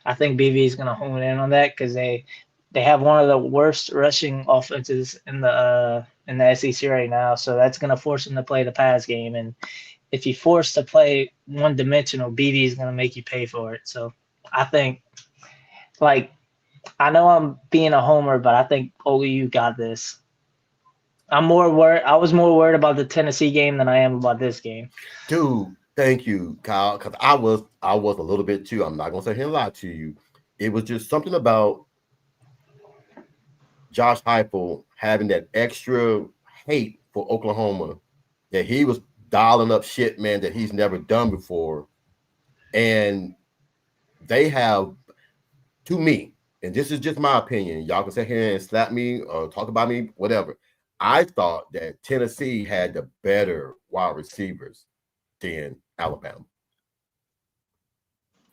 I think BV is going to hone in on that because they have one of the worst rushing offenses in the SEC right now. So that's going to force them to play the pass game. And if you force to play one-dimensional, BV is going to make you pay for it. So I think, I know I'm being a homer, but I think OU got this. I was more worried about the Tennessee game than I am about this game. Dude, thank you, Kyle, because I was a little bit too. I'm not gonna sit here and lie to you. It was just something about Josh Heupel having that extra hate for Oklahoma that he was dialing up shit, man, that he's never done before. And they have, to me, and this is just my opinion, y'all can sit here and slap me or talk about me, whatever. I thought that Tennessee had the better wide receivers than Alabama.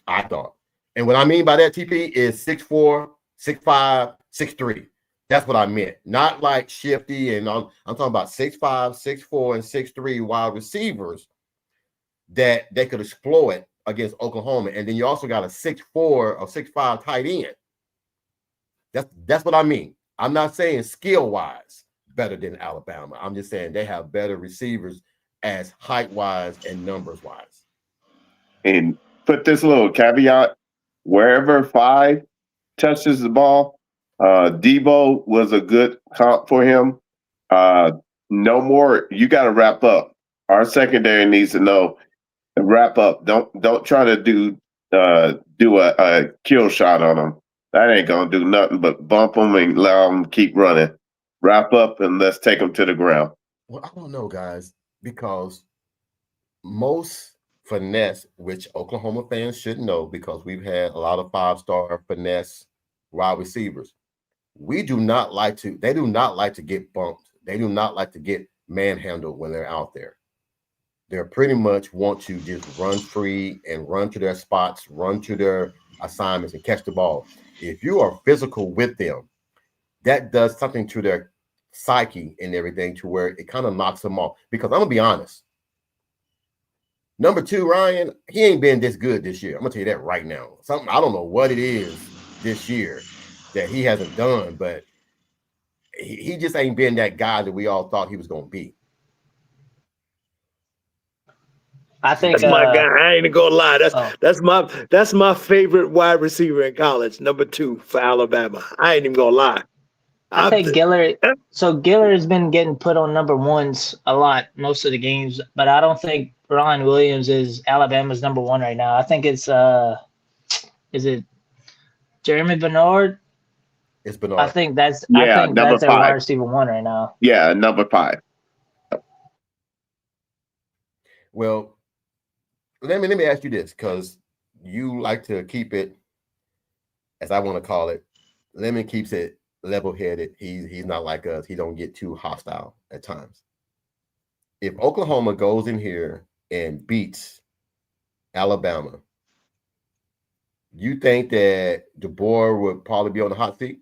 I thought. And what I mean by that, TP, is 6'4", 6'5", 6'3". That's what I meant. Not like shifty, and I'm talking about 6'5", 6'4", and 6'3" wide receivers that they could exploit against Oklahoma. And then you also got a 6'4" or 6'5" tight end. That's what I mean. I'm not saying skill-wise better than Alabama. I'm just saying they have better receivers as height-wise and numbers-wise. And put this little caveat, wherever 5 touches the ball, Debo was a good comp for him. No more. You got to wrap up. Our secondary needs to know wrap up. Don't try to do a kill shot on them. That ain't gonna do nothing but bump them and allow them to keep running. Wrap up and let's take them to the ground. Well, I don't know, guys, because most finesse, which Oklahoma fans should know, because we've had a lot of 5-star finesse wide receivers. They do not like to get bumped. They do not like to get manhandled when they're out there. They pretty much want to just run free and run to their spots, run to their assignments and catch the ball. If you are physical with them, that does something to their psyche and everything to where it kind of knocks them off. Because I'm going to be honest, number 2, Ryan, he ain't been this good this year. I'm going to tell you that right now. I don't know what it is this year that he hasn't done, but he just ain't been that guy that we all thought he was going to be. I think that's my guy. I ain't gonna lie. That's my favorite wide receiver in college. Number 2 for Alabama. I ain't even gonna lie. I think Gillard. So Gillard has been getting put on number 1s a lot most of the games, but I don't think Ron Williams is Alabama's number 1 right now. I think it's is it Jeremy Bernard? It's Bernard. I think that's their wide receiver 1 right now. Yeah, number 5. Well, let me ask you this, because you like to keep it, as I want to call it, Lemon keeps it level-headed. He's not like us. He don't get too hostile at times. If Oklahoma goes in here and beats Alabama, you think that DeBoer would probably be on the hot seat?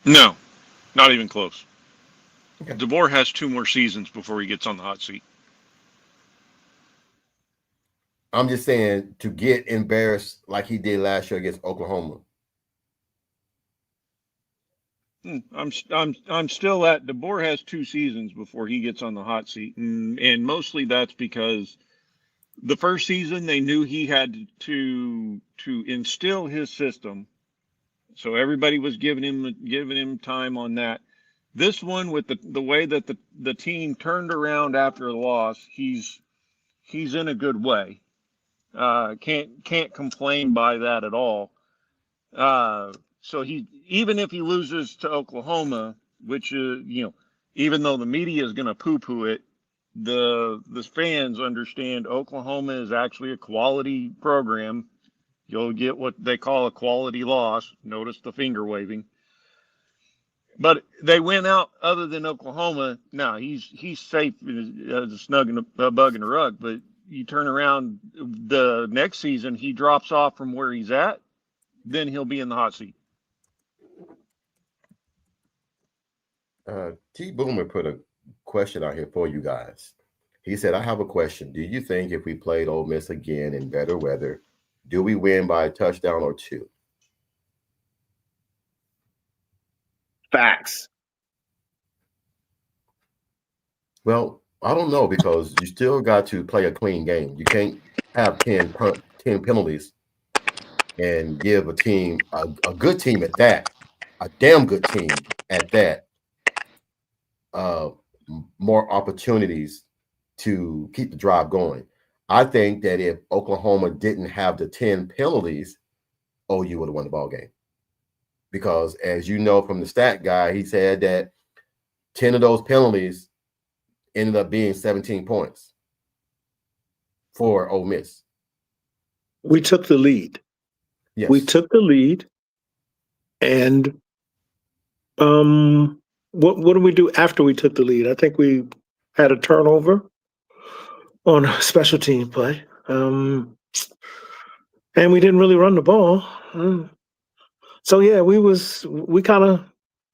No, not even close. Okay. DeBoer has 2 more seasons before he gets on the hot seat. I'm just saying to get embarrassed like he did last year against Oklahoma. I'm still at DeBoer has 2 seasons before he gets on the hot seat, and mostly that's because the first season they knew he had to instill his system, so everybody was giving him time on that. This one, with the way that the team turned around after a loss, he's in a good way. Can't complain by that at all. So even if he loses to Oklahoma, which even though the media is going to poo-poo it, the fans understand Oklahoma is actually a quality program. You'll get what they call a quality loss. Notice the finger waving. But they went out other than Oklahoma. Now he's safe as a snug and a bug in a rug. But you turn around the next season, he drops off from where he's at, then he'll be in the hot seat. T Boomer put a question out here for you guys. He said, I have a question. Do you think if we played Ole Miss again in better weather, do we win by a touchdown or 2? Facts. Well, I don't know, because you still got to play a clean game. You can't have 10 penalties and give a team, a good team at that, a damn good team at that, more opportunities to keep the drive going. I think that if Oklahoma didn't have the 10 penalties, OU would have won the ball game. Because as you know from the stat guy, he said that 10 of those penalties ended up being 17 points for Ole Miss. We took the lead. Yes. We took the lead, and what did we do after we took the lead? I think we had a turnover on a special team play, and we didn't really run the ball. So yeah, we kind of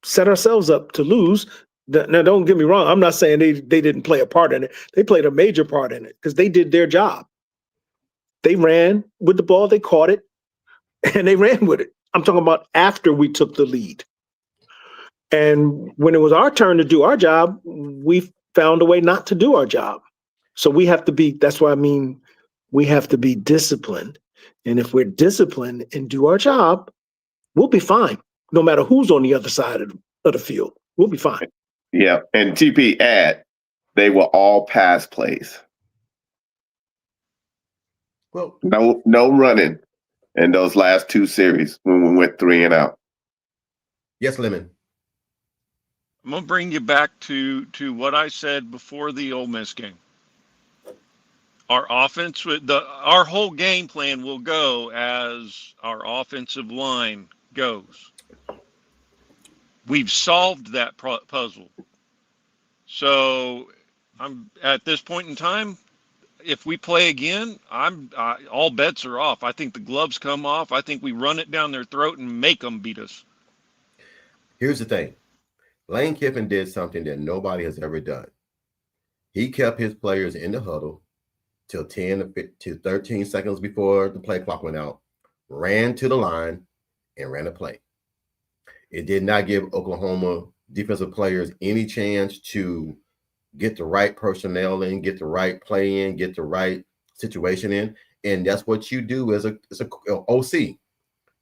set ourselves up to lose. Now, don't get me wrong. I'm not saying they didn't play a part in it. They played a major part in it because they did their job. They ran with the ball, they caught it, and they ran with it. I'm talking about after we took the lead. And when it was our turn to do our job, we found a way not to do our job. So we have to be, that's what I mean, we have to be disciplined. And if we're disciplined and do our job, we'll be fine. No matter who's on the other side of the field, we'll be fine. Yeah. And TP they were all pass plays. Well, No running in those last 2 series when we went 3 and out. yes, Lemon. I'm gonna bring you back to what I said before the Ole Miss game. Our offense, our whole game plan will go as our offensive line goes. We've solved that puzzle. So I'm at this point in time, if we play again, all bets are off. I think the gloves come off. I think we run it down their throat and make them beat us. Here's the thing. Lane Kiffin did something that nobody has ever done. He kept his players in the huddle till 10 to 13 seconds before the play clock went out, ran to the line, and ran a play. It did not give Oklahoma defensive players any chance to get the right personnel in, get the right play in, get the right situation in. And that's what you do as a OC.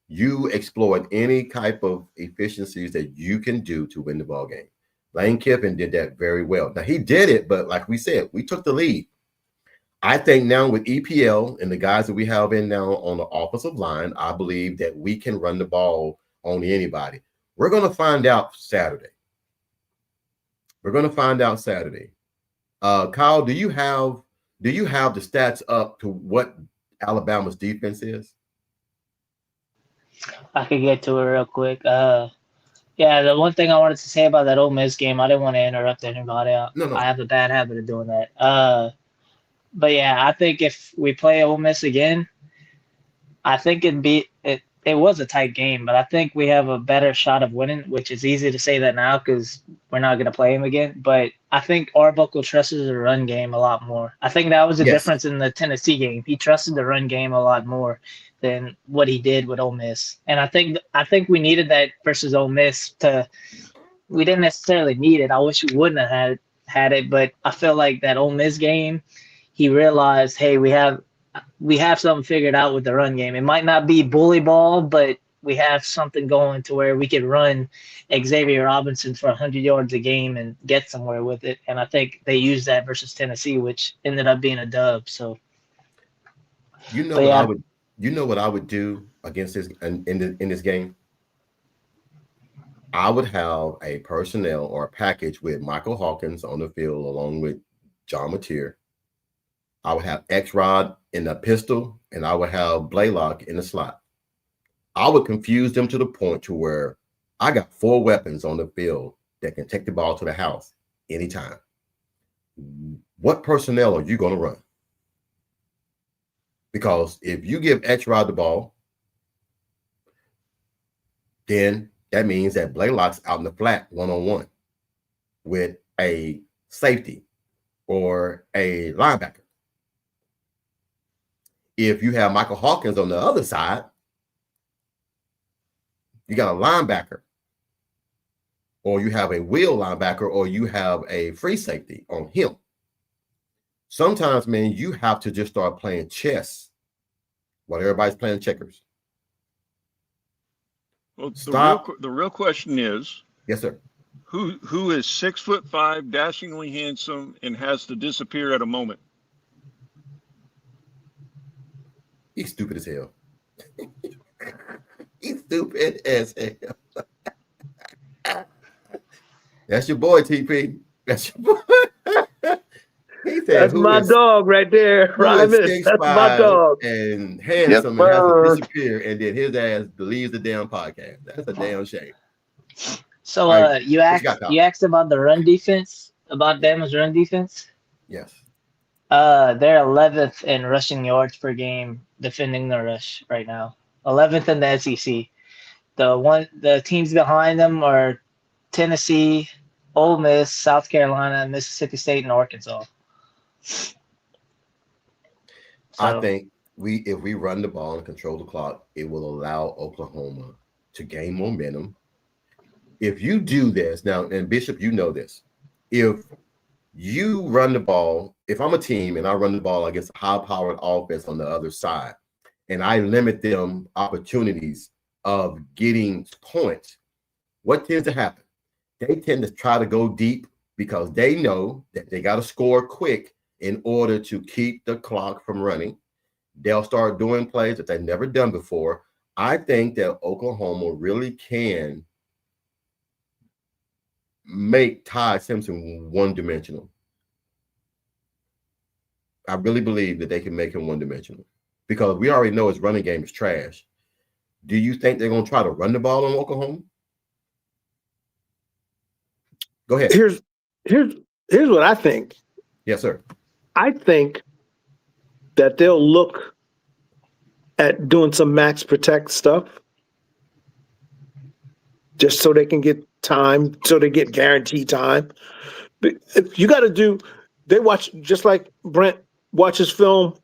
You exploit any type of efficiencies that you can do to win the ball game. Lane Kiffin did that very well. Now, he did it, but like we said, we took the lead. I think now with EPL and the guys that we have in now on the offensive line, I believe that we can run the ball on anybody. We're going to find out Saturday. Kyle, do you have the stats up to what Alabama's defense is? I could get to it real quick. Yeah, the one thing I wanted to say about that Ole Miss game, I didn't want to interrupt anybody. No. I have a bad habit of doing that. But yeah, I think if we play Ole Miss again, I think it was a tight game, but I think we have a better shot of winning, which is easy to say that now because we're not going to play him again. But I think Arbuckle trusts the run game a lot more. I think that was the Yes. difference in the Tennessee game. He trusted the run game a lot more than what he did with Ole Miss. And I think we needed that versus Ole Miss to. We didn't necessarily need it. I wish we wouldn't have had it, but I feel like that Ole Miss game, he realized, hey, we have something figured out with the run game. It might not be bully ball, but we have something going to where we could run Xavier Robinson for 100 yards a game and get somewhere with it. And I think they used that versus Tennessee, which ended up being a dub. So, You know but what yeah, I would do against this in this game? I would have a personnel or a package with Michael Hawkins on the field along with John Mateer. I would have X-Rod in the pistol, and I would have Blaylock in the slot. I would confuse them to the point to where I got 4 weapons on the field that can take the ball to the house anytime. What personnel are you going to run? Because if you give X-Rod the ball, then that means that Blaylock's out in the flat one-on-one with a safety or a linebacker. If you have Michael Hawkins on the other side, you got a linebacker, or you have a wheel linebacker, or you have a free safety on him. Sometimes, man, you have to just start playing chess while everybody's playing checkers. Well, Stop. the real question is, Yes, sir. who is 6'5", dashingly handsome, and has to disappear at a moment? He's stupid as hell. He's stupid as hell. That's your boy, TP. That's your boy. He said, That's my dog right there, Ryman. That's my dog. And handsome and has to disappear, and then his ass leaves the damn podcast. That's a damn shame. So right, you asked about the run defense, about Bama's run defense. Yes. They're 11th in rushing yards per game defending the rush right now. 11th in the SEC. The teams behind them are Tennessee, Ole Miss, South Carolina, Mississippi State, and Arkansas. So, I think if we run the ball and control the clock, it will allow Oklahoma to gain momentum. If you do this now, and Bishop, you know this, if you run the ball, if I'm a team and I run the ball against a high-powered offense on the other side, and I limit them opportunities of getting points, what tends to happen? They tend to try to go deep because they know that they got to score quick in order to keep the clock from running. They'll start doing plays that they've never done before. I think that Oklahoma really can make Ty Simpson one-dimensional. I really believe that they can make him one-dimensional because we already know his running game is trash. Do you think they're going to try to run the ball on Oklahoma? Go ahead. Here's what I think. Yes, sir. I think that they'll look at doing some max protect stuff just so they can get time, so they get guaranteed time. But if you got to do, they watch, just like Brent watches film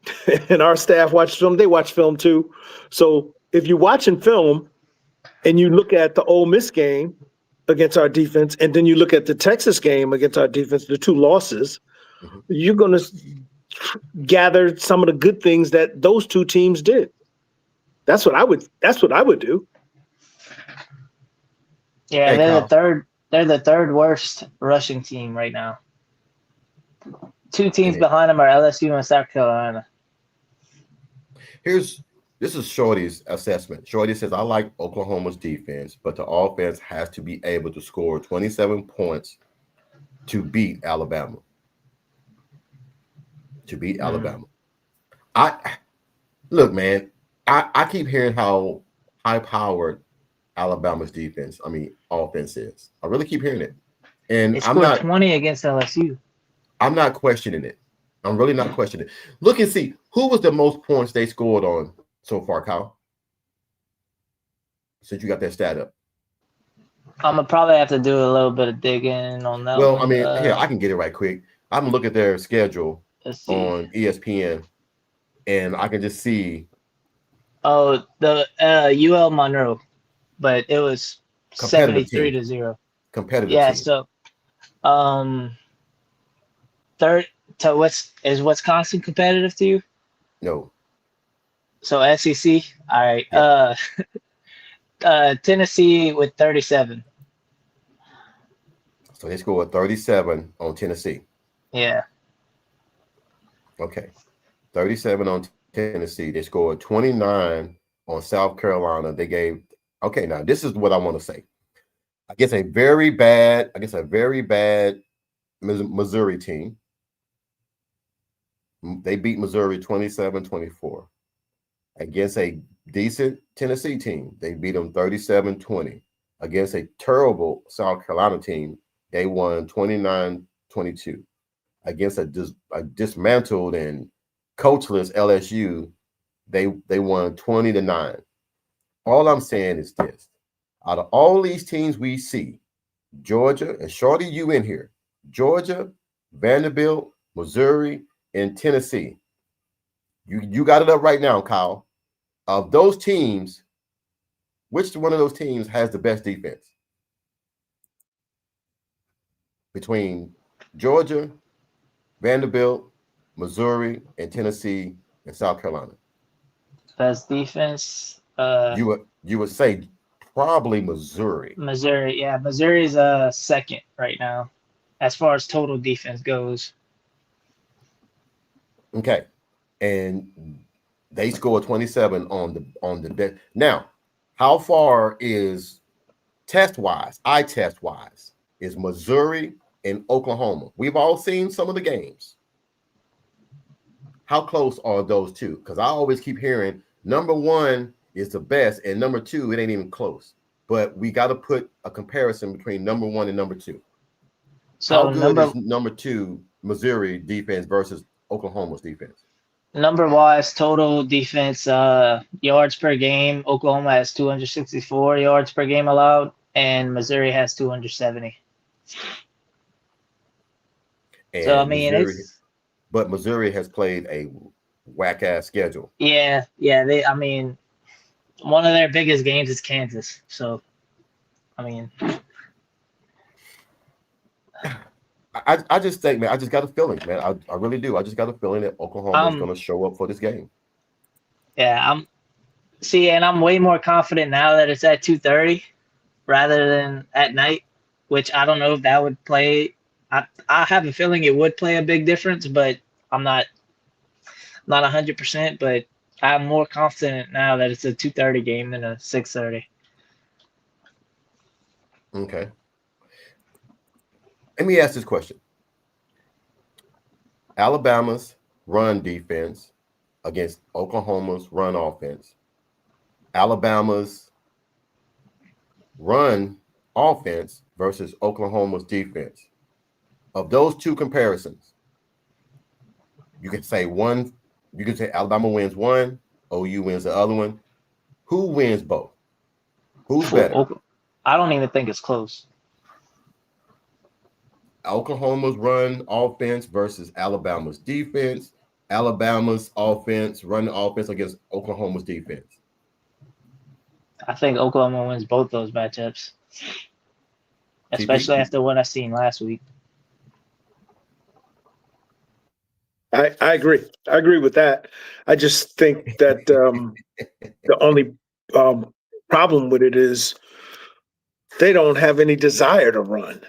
and our staff watches film, they watch film too. So if you're watching film and you look at the Ole Miss game against our defense, and then you look at the Texas game against our defense, the 2 losses, you're going to gather some of the good things that those 2 teams did. That's what I would do. Yeah, Hey, they're the third worst rushing team right now. 2 teams behind them are LSU and South Carolina. This is Shorty's assessment. Shorty says, I like Oklahoma's defense, but the offense has to be able to score 27 points to beat Alabama. Alabama. Look, man, I keep hearing how high-powered Alabama's offense is. I really keep hearing it. And they scored 20 against LSU. I'm not questioning it. I'm really not questioning it. Look and see, who was the most points they scored on so far, Kyle? Since you got that stat up. I'm gonna probably have to do a little bit of digging on that Well, one. I mean, here, I can get it right quick. I'm gonna look at their schedule Let's see. on ESPN, and I can just see. Oh, the UL Monroe, but it was Competitive 73-0. Competitive Yeah, team. so third to is Wisconsin competitive to you? No. So SEC, all right. Yeah. Tennessee with 37. So they scored 37 on Tennessee. Yeah. Okay. 37 on Tennessee. They scored 29 on South Carolina. They gave, okay, now this is what I want to say. I guess a very bad Missouri team. They beat Missouri 27-24. Against a decent Tennessee team, they beat them 37-20. Against a terrible South Carolina team, they won 29-22. Against a dismantled and coachless LSU, they won 20-9. All I'm saying is this: out of all these teams we see, Georgia, and Shorty, you in here, Georgia, Vanderbilt, Missouri, and Tennessee. You got it up right now, Kyle. Of those teams, which one of those teams has the best defense? Between Georgia, Vanderbilt, Missouri, and Tennessee, and South Carolina. Best defense. You would say probably Missouri. Missouri, yeah. Missouri's second right now, as far as total defense goes. Okay. And they scored 27 on the now. How far is eye test wise is Missouri and Oklahoma? We've all seen some of the games. How close are those two? Because I always keep hearing number one is the best, and number two, it ain't even close. But we got to put a comparison between number one and number two. So how good is number two Missouri defense versus Oklahoma's defense? Number-wise, total defense, yards per game, Oklahoma has 264 yards per game allowed, and Missouri has 270. And so, I mean, Missouri has played a whack-ass schedule. Yeah, one of their biggest games is Kansas. So, I mean, I just think, man, I just got a feeling, man. I really do. I just got a feeling that Oklahoma is going to show up for this game. Yeah, I'm way more confident now that it's at 2:30 rather than at night, which I don't know if that would play. I have a feeling it would play a big difference, but I'm not 100%. But I'm more confident now that it's a 2:30 game than a 6:30. Okay. Let me ask this question. Alabama's run defense against Oklahoma's run offense. Alabama's run offense versus Oklahoma's defense. Of those two comparisons, you can say Alabama wins one, OU wins the other one. Who wins both? Who's better? I don't even think it's close. Oklahoma's run offense versus Alabama's defense. Alabama's run offense against Oklahoma's defense. I think Oklahoma wins both those matchups, especially after what I seen last week. I agree. I agree with that. I just think that the only problem with it is they don't have any desire to run.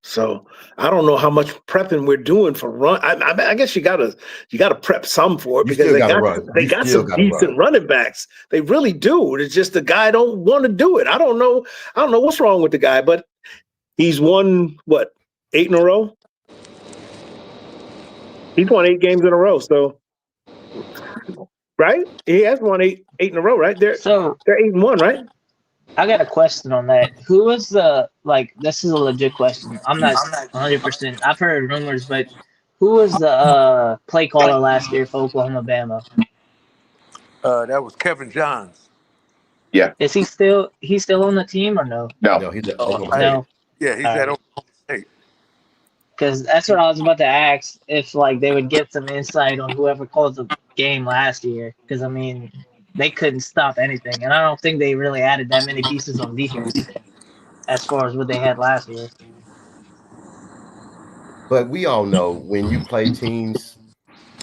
So I don't know how much prepping we're doing for run. I guess you gotta prep some for it because they got some decent running backs. They really do. It's just the guy don't want to do it. I don't know what's wrong with the guy, but he's won 8 in a row. He's won 8 games in a row. So right, he has won eight in a row. Right, they're 8-1, right? I got a question on that. Who was this is a legit question. I'm not 100%. I've heard rumors, but who was the play caller last year for Oklahoma Bama? That was Kevin Johns. Yeah. Is he's still on the team or no? No. No, he's at Oh, Oklahoma State. No. Yeah, he's All at right. Oklahoma State. Because that's what I was about to ask, if like they would get some insight on whoever called the game last year. Because I mean, they couldn't stop anything, and I don't think they really added that many pieces on defense as far as what they had last year. But we all know when you play teams,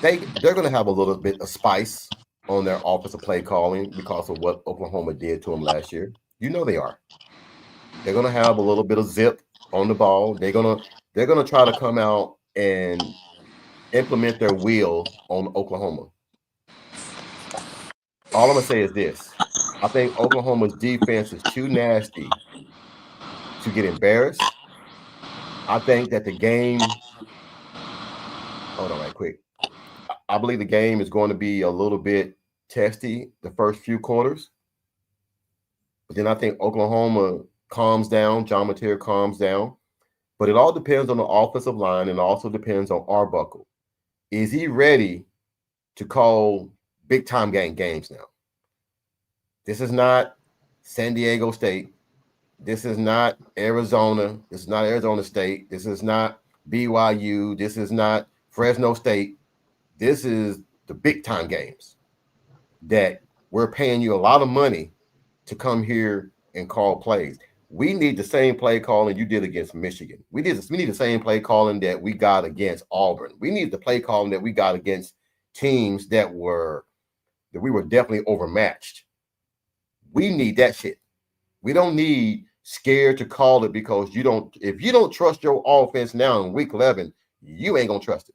they're going to have a little bit of spice on their offensive play calling because of what Oklahoma did to them last year. You know they are. They're going to have a little bit of zip on the ball. They're going to try to come out and implement their will on Oklahoma. All I'm going to say is this. I think Oklahoma's defense is too nasty to get embarrassed. I think that the game, hold on right quick. I believe the game is going to be a little bit testy the first few quarters. But then I think Oklahoma calms down, John Mateer calms down. But it all depends on the offensive line and also depends on Arbuckle. Is he ready to call big-time games now? This is not San Diego State. This is not Arizona. This is not Arizona State. This is not BYU. This is not Fresno State. This is the big-time games that we're paying you a lot of money to come here and call plays. We need the same play calling you did against Michigan. We need the same play calling that we got against Auburn. We need the play calling that we got against teams that we were definitely overmatched. We need that shit. We don't need scared to call it because if you don't trust your offense now in week 11, you ain't gonna trust it.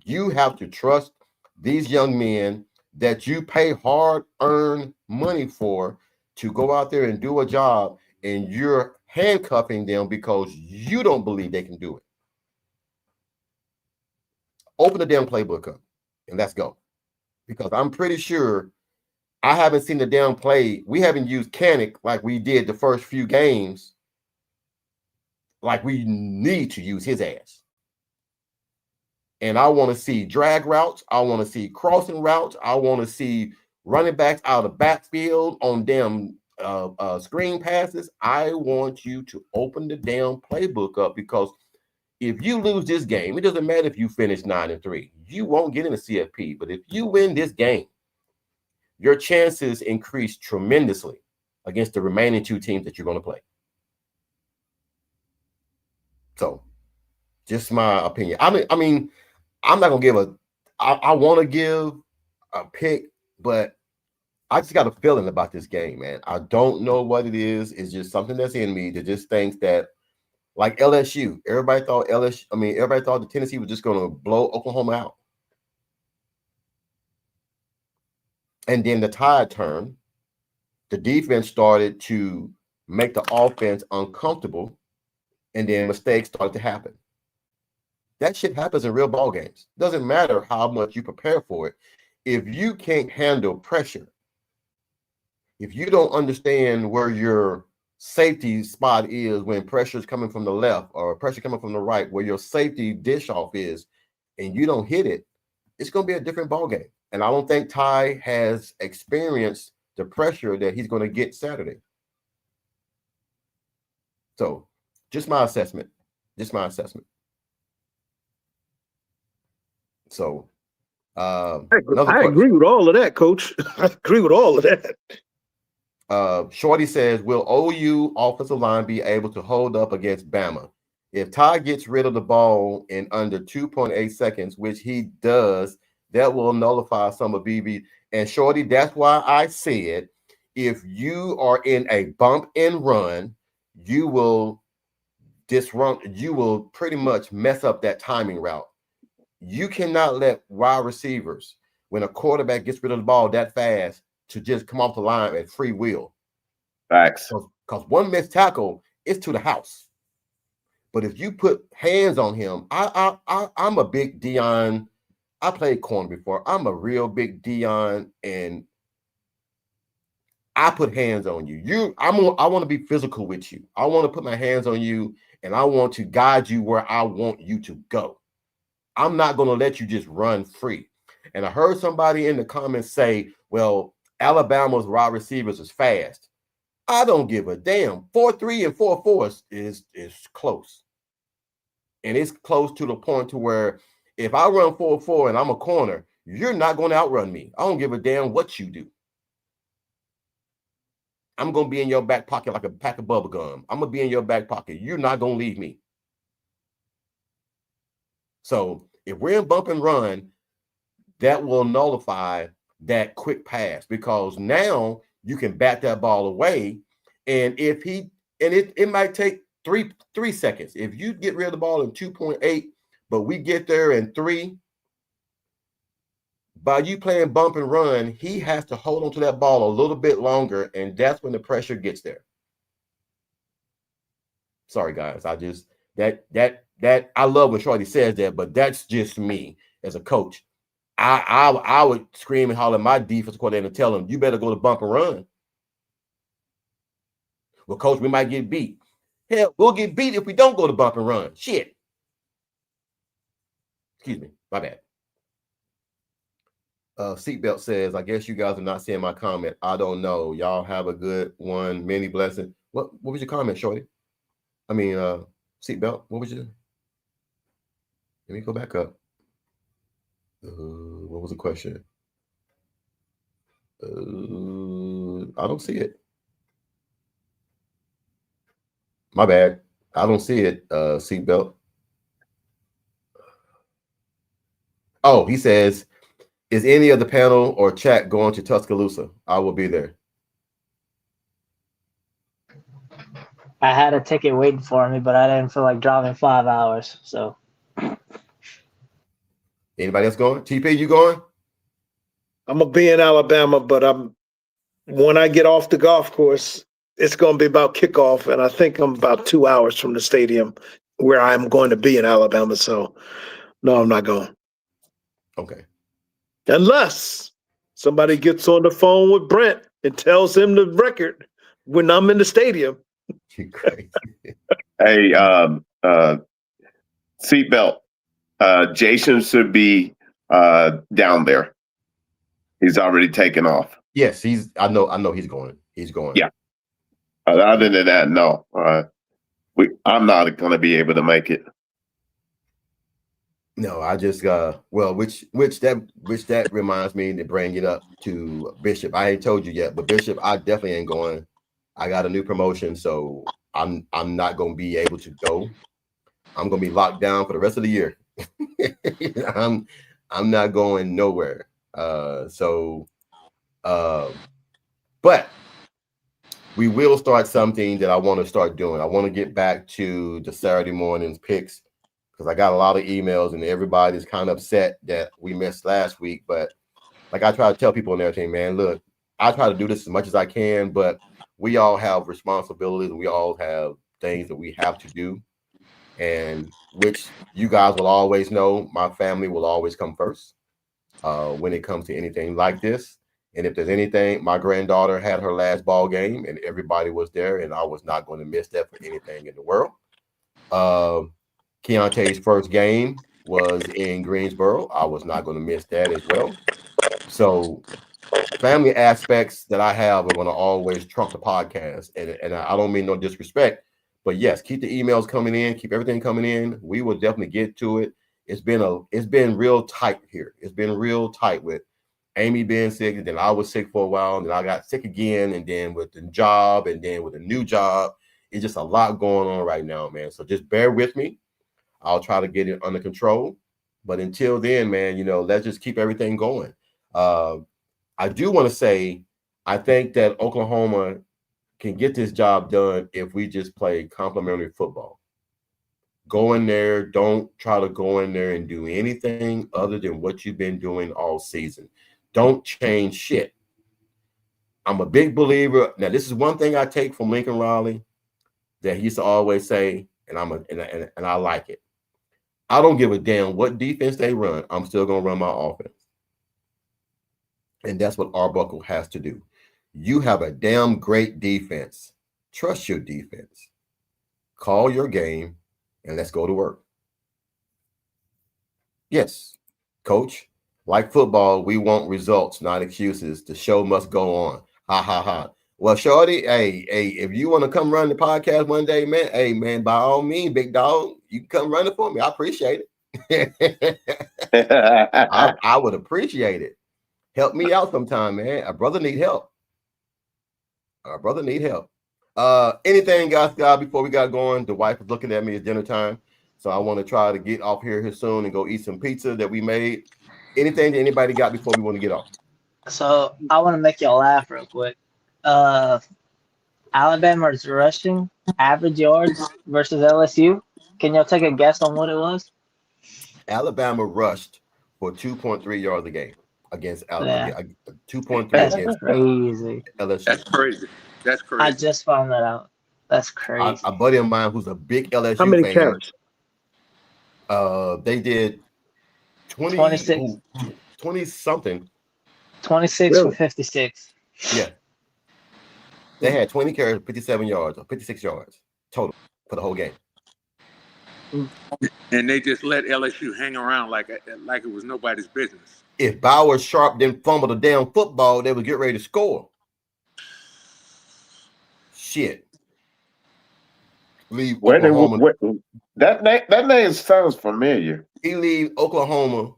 You have to trust these young men that you pay hard-earned money for to go out there and do a job, and you're handcuffing them because you don't believe they can do it. Open the damn playbook up and let's go. Because I'm pretty sure I haven't seen the damn play. We haven't used Kanik like we did the first few games. Like we need to use his ass. And I want to see drag routes. I want to see crossing routes. I want to see running backs out of the backfield on damn screen passes. I want you to open the damn playbook up because if you lose this game, it doesn't matter if you finish 9-3. You won't get in the CFP. But if you win this game, your chances increase tremendously against the remaining two teams that you're going to play. So, just my opinion. I mean, I'm not gonna I want to give a pick, but I just got a feeling about this game, man. I don't know what it is. It's just something that's in me that just thinks that, like LSU, everybody thought the Tennessee was just gonna blow Oklahoma out. And then the tide turned. The defense started to make the offense uncomfortable, and then mistakes started to happen. That shit happens in real ball games. Doesn't matter how much you prepare for it. If you can't handle pressure, if you don't understand where your safety spot is when pressure is coming from the left or pressure coming from the right, where your safety dish off is, and you don't hit it, it's going to be a different ball game. And I don't think Ty has experienced the pressure that he's going to get Saturday. So, just my assessment. So, I agree with all of that, Coach. I agree with all of that. Shorty says, will OU offensive line be able to hold up against Bama? If Ty gets rid of the ball in under 2.8 seconds, which he does, that will nullify some of BB. And Shorty, that's why I said, if you are in a bump and run, you will pretty much mess up that timing route. You cannot let wide receivers, when a quarterback gets rid of the ball that fast, to just come off the line at free will. Facts. Because one missed tackle is to the house. But if you put hands on him, I'm a big Dion. I played corner before. I'm a real big Dion, and I put hands on you. I want to be physical with you. I want to put my hands on you, and I want to guide you where I want you to go. I'm not going to let you just run free. And I heard somebody in the comments say, well, Alabama's wide receivers is fast. I don't give a damn. 4.3 and 4.4 is close. And it's close to the point to where if I run 4.4 and I'm a corner, you're not going to outrun me. I don't give a damn what you do. I'm going to be in your back pocket like a pack of bubble gum. I'm going to be in your back pocket. You're not going to leave me. So if we're in bump and run, that will nullify that quick pass, because now you can bat that ball away. And it might take three seconds. If you get rid of the ball in 2.8, but we get there in 3, by you playing bump and run, he has to hold on to that ball a little bit longer, and that's when the pressure gets there. Sorry, guys. I just that I love when Shorty says that, but that's just me as a coach. I would scream and holler at my defense coordinator and tell him, you better go to bump and run. Well, coach, we might get beat. Hell, we'll get beat if we don't go to bump and run. Shit. Excuse me. My bad. Seatbelt says, I guess you guys are not seeing my comment. I don't know. Y'all have a good one. Many blessings. What was your comment, Shorty? I mean, Seatbelt, what was your? Let me go back up. What was the question? I don't see it. My bad. I don't see it, Seatbelt. Oh, he says, is any of the panel or chat going to Tuscaloosa? I will be there. I had a ticket waiting for me, but I didn't feel like driving 5 hours. So, anybody else going? TP, you going? I'm gonna be in Alabama, but when I get off the golf course, it's gonna be about kickoff, and I think I'm about 2 hours from the stadium where I'm going to be in Alabama. So, no, I'm not going. Okay. Unless somebody gets on the phone with Brent and tells him the record when I'm in the stadium. You crazy. Hey, seatbelt. Jason should be down there. He's already taken off. Yes, I know he's going. He's going. Yeah. Other than that, no. I'm not going to be able to make it. No, I just which that reminds me to bring it up to Bishop. I ain't told you yet, but Bishop, I definitely ain't going. I got a new promotion, so I'm not gonna be able to go. I'm gonna be locked down for the rest of the year. I'm not going nowhere. But we will start something that I want to start doing. I want to get back to the Saturday mornings picks, because I got a lot of emails and everybody's kind of upset that we missed last week. But like I try to tell people and everything, man, look, I try to do this as much as I can, but we all have responsibilities and we all have things that we have to do. And which you guys will always know, my family will always come first when it comes to anything like this. And if there's anything, my granddaughter had her last ball game and everybody was there, and I was not going to miss that for anything in the world. Keontae's first game was in Greensboro. I was not going to miss that as well. So family aspects that I have are going to always trump the podcast. And I don't mean no disrespect, but yes, keep the emails coming in, keep everything coming in. We will definitely get to it. It's been real tight here. It's been real tight with Amy being sick, and then I was sick for a while, and then I got sick again, and then with the job, and then with a new job. It's just a lot going on right now, man. So just bear with me. I'll try to get it under control. But until then, man, let's just keep everything going. I do want to say, I think that Oklahoma can get this job done if we just play complementary football. Go in there. Don't try to go in there and do anything other than what you've been doing all season. Don't change shit. I'm a big believer. Now, this is one thing I take from Lincoln Riley that he used to always say, and I like it. I don't give a damn what defense they run. I'm still going to run my offense. And that's what Arbuckle has to do. You have a damn great defense. Trust your defense. Call your game, and let's go to work. Yes, coach, Like football, we want results, not excuses. The show must go on. Ha ha ha. Well, Shorty, hey, if you want to come run the podcast one day, man, hey, man, by all means, big dog, you can come run it for me. I appreciate it. I would appreciate it. Help me out sometime, man. A brother need help. Anything, guys, before we got going? The wife is looking at me. It's dinner time. So I want to try to get off here soon and go eat some pizza that we made. Anything that anybody got before we want to get off? So I want to make y'all laugh real quick. Alabama's rushing average yards versus LSU. Can y'all take a guess on what it was? Alabama rushed for 2.3 yards a game against Alabama. 2.3 That's against crazy. LSU. That's crazy. That's crazy. I just found that out. That's crazy. A buddy of mine who's a big LSU How many fan. carries? They did 26. 20 something. 26 Really? for 56. Yeah. They had 20 carries, 57 yards or 56 yards total for the whole game. And they just let LSU hang around like it was nobody's business. If Bauer Sharp didn't fumble the damn football, they would get ready to score. Shit. Leave Oklahoma. That name sounds familiar. He leave Oklahoma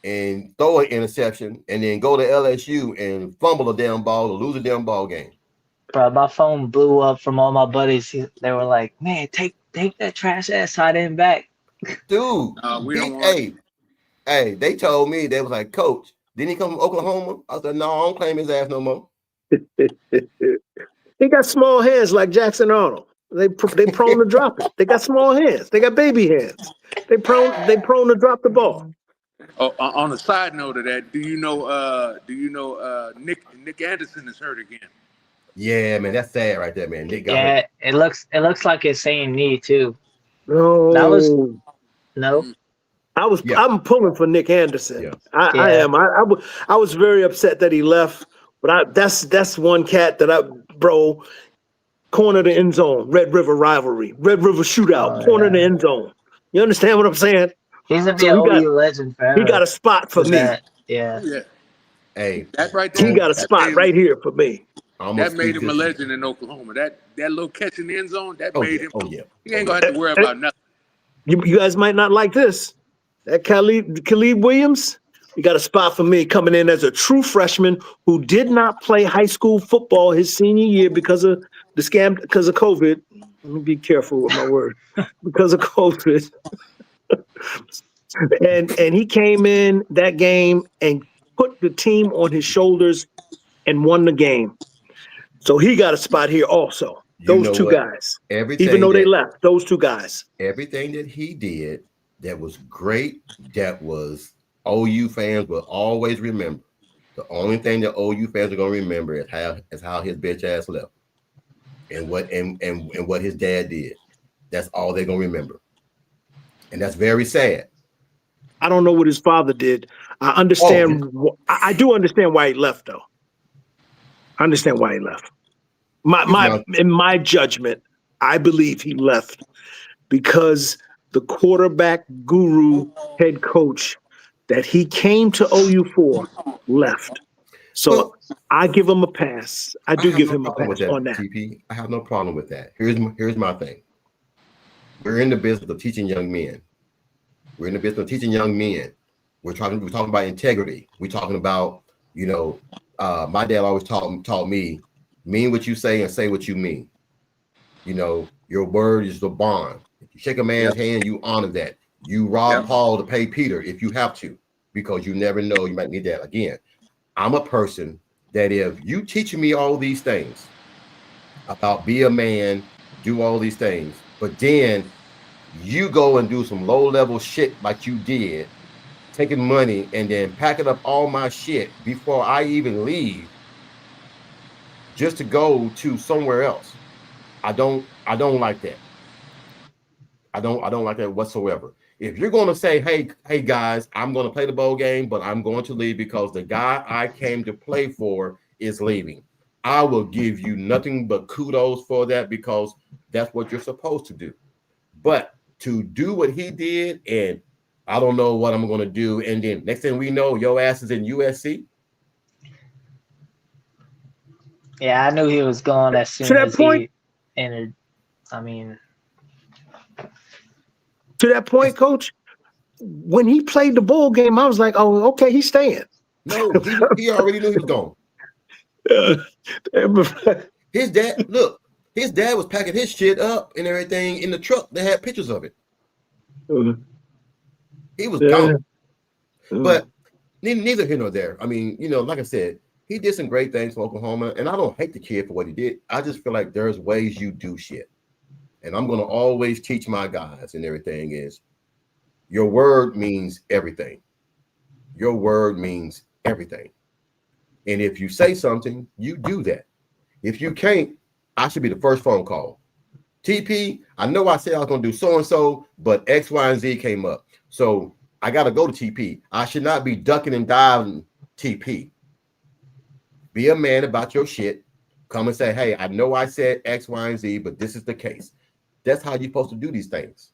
and throw an interception and then go to LSU and fumble a damn ball or lose a damn ball game. Bro, my phone blew up from all my buddies. They were like, man, take that trash ass tight end back. Dude, We don't want hey, they told me, they was like, Coach, didn't he come from Oklahoma? I said, no, I don't claim his ass no more. He got small hands like Jackson Arnold. They prone to drop it. They got small hands. They got baby hands. They prone to drop the ball. Oh, on a side note of that, do you know Nick Anderson is hurt again? Yeah, man, that's sad right there, man. Nick got Yeah, it looks like his same knee too. No, That was no. I'm pulling for Nick Anderson. Yeah. I am. I was very upset that he left, but that's one cat that corner the end zone, Red River rivalry, Red River shootout, corner the end zone. You understand what I'm saying? He's gonna be an OU legend forever. He got a spot for me. Yeah. Hey, that right there. He got a spot right here for me. That made him a legend in Oklahoma. That little catch in the end zone, made him. Oh, yeah. He ain't gonna have to worry about nothing. You guys might not like this. That Khalid Williams, he got a spot for me coming in as a true freshman who did not play high school football his senior year because of the scam, because of COVID. Let me be careful with my word. Because of COVID. and he came in that game and put the team on his shoulders and won the game. So he got a spot here also. Those two guys. Even though they left, those two guys. Everything that he did that was great, that was OU fans will always remember. The only thing that OU fans are gonna remember is how his bitch ass left. And what his dad did. That's all they're gonna remember. And that's very sad. I don't know what his father did. I understand. I do understand why he left, though. I understand why he left. In my judgment, I believe he left because the quarterback guru head coach that he came to OU for left. So I give him a pass. I do give him a pass on that. TP, I have no problem with that. Here's my thing. We're in the business of teaching young men. We're talking about integrity. We're talking about, my dad always taught me, mean what you say and say what you mean. Your word is the bond. If you shake a man's hand, you honor that. You rob Paul to pay Peter if you have to, because you never know, you might need that again. I'm a person that if you teaching me all these things about be a man, do all these things, but then you go and do some low-level shit like you did, taking money and then packing up all my shit before I even leave just to go to somewhere else. I don't like that. I don't like that whatsoever. If you're going to say, hey guys, I'm going to play the bowl game, but I'm going to leave because the guy I came to play for is leaving, I will give you nothing but kudos for that, because that's what you're supposed to do. But to do what he did and I don't know what I'm going to do. And then next thing we know, your ass is in USC. Yeah, I knew he was going as To soon that as point, he entered. I mean, Coach, when he played the bowl game, I was like, oh, okay, he's staying. No, he already knew he was gone. His dad was packing his shit up and everything in the truck. They had pictures of it. He was gone. But neither here nor there. I mean, like I said, he did some great things for Oklahoma, and I don't hate the kid for what he did. I just feel like there's ways you do shit. And I'm going to always teach my guys and everything is your word means everything. Your word means everything. And if you say something, you do that. If you can't, I should be the first phone call. TP, I know I said I was going to do so-and-so, but X, Y, and Z came up. So I got to go to TP. I should not be ducking and diving TP. Be a man about your shit. Come and say, hey, I know I said X, Y, and Z, but this is the case. That's how you're supposed to do these things.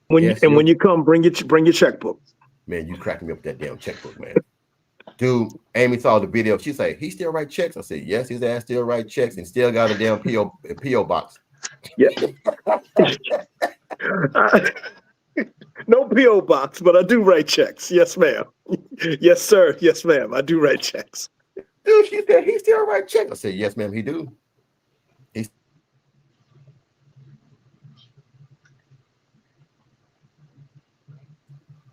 When you come, bring your checkbook. Man, you cracking me up with that damn checkbook, man. Dude, Amy saw the video. She said, he still write checks? I said, yes, his ass still write checks and still got a damn PO box. Yeah. No PO box, but I do write checks. Yes, ma'am. Yes, sir. Yes, ma'am. I do write checks. Dude, she said he still write checks. I said, yes, ma'am, he do.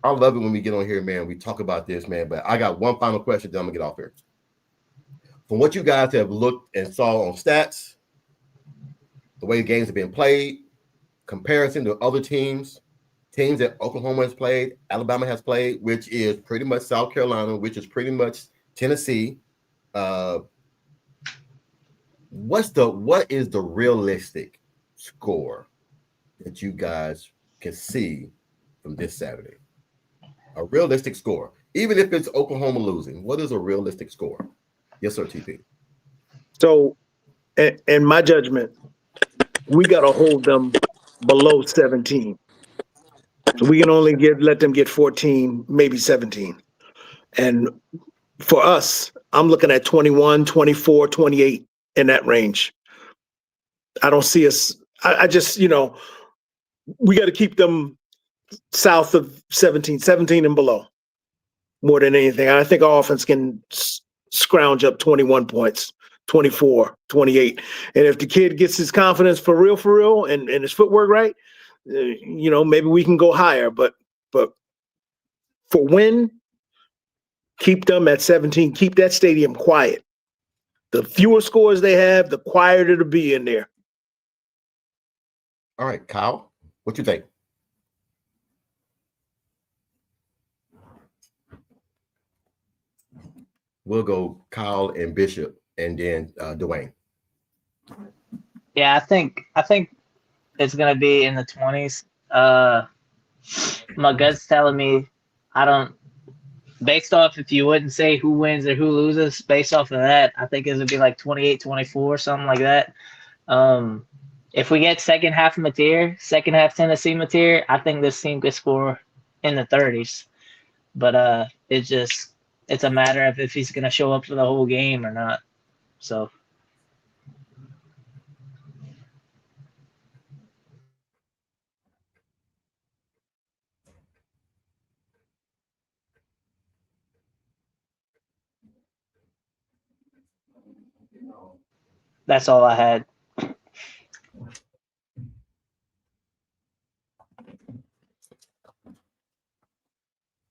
I love it when we get on here, man. We talk about this, man. But I got one final question, then I'm gonna get off here. From what you guys have looked and saw on stats, the way the games have been played, comparison to other teams that Oklahoma has played, Alabama has played, which is pretty much South Carolina, which is pretty much Tennessee. What is the realistic score that you guys can see from this Saturday? A realistic score, even if it's Oklahoma losing. What is a realistic score? Yes, sir, TP. So, in my judgment, we got to hold them below 17. So we can only let them get 14, maybe 17. And for us, I'm looking at 21, 24, 28 in that range. I don't see us. I just, we got to keep them south of 17 and below more than anything. I think our offense can scrounge up 21 points, 24, 28. And if the kid gets his confidence for real, and his footwork right, maybe we can go higher. But for win, keep them at 17. Keep that stadium quiet. The fewer scores they have, the quieter it'll be in there. All right, Kyle, what you think? We'll go Kyle and Bishop, and then Dwayne. yeah, I think it's gonna be in the 20s. My gut's telling me based off if you wouldn't say who wins or who loses, based off of that, I think it would be like 28-24, something like that. If we get second half Tennessee material, I think this team could score in the 30s. But it's a matter of if he's going to show up for the whole game or not. So. That's all I had.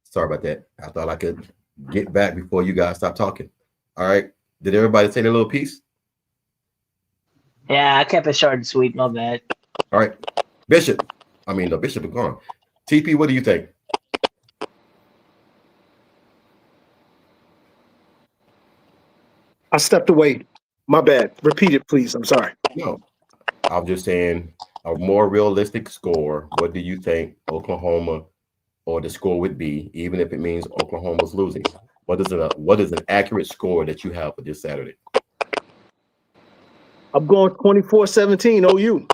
Sorry about that. I thought I could get back before you guys stop talking. All right. Did everybody say their little piece? Yeah, I kept it short and sweet. My bad. All right. Bishop is gone. TP, what do you think? I stepped away. My bad. Repeat it, please. I'm sorry. No. I'm just saying a more realistic score. What do you think Oklahoma or the score would be, even if it means Oklahoma's losing? What is an accurate score that you have for this Saturday? I'm going 24-17 OU.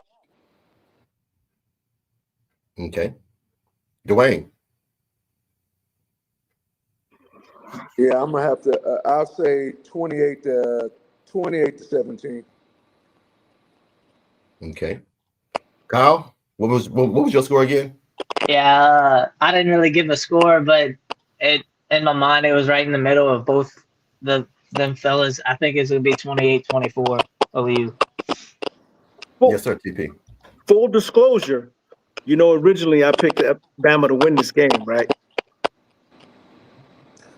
Okay. Dwayne. Yeah, I'm gonna have to. I'll say 28 to 17. Okay. Kyle, what was your score again? Yeah, I didn't really give a score, but it in my mind it was right in the middle of both them fellas. I think it's gonna be 28-24 OU. Yes, sir, TP. Full disclosure, originally I picked Bama to win this game, right?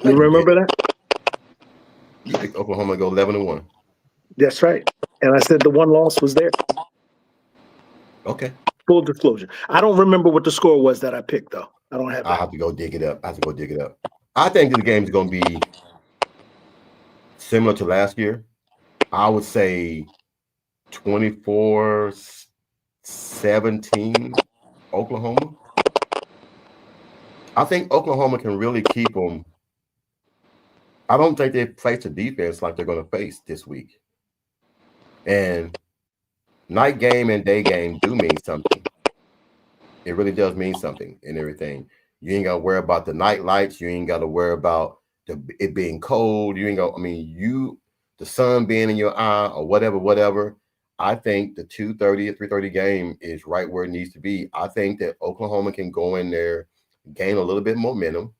You remember that? You picked Oklahoma to go 11-1. That's right. And I said the one loss was there. Okay. Full disclosure. I don't remember what the score was that I picked, though. I don't have that. I have to go dig it up. I think this game is going to be similar to last year. I would say 24-17 Oklahoma. I think Oklahoma can really keep them. I don't think they've faced a defense like they're going to face this week. And night game and day game do mean something. It really does mean something and everything. You ain't got to worry about the night lights. You ain't got to worry about it being cold. You ain't got, the sun being in your eye or whatever. I think the 2:30 or 3:30 game is right where it needs to be. I think that Oklahoma can go in there, gain a little bit momentum.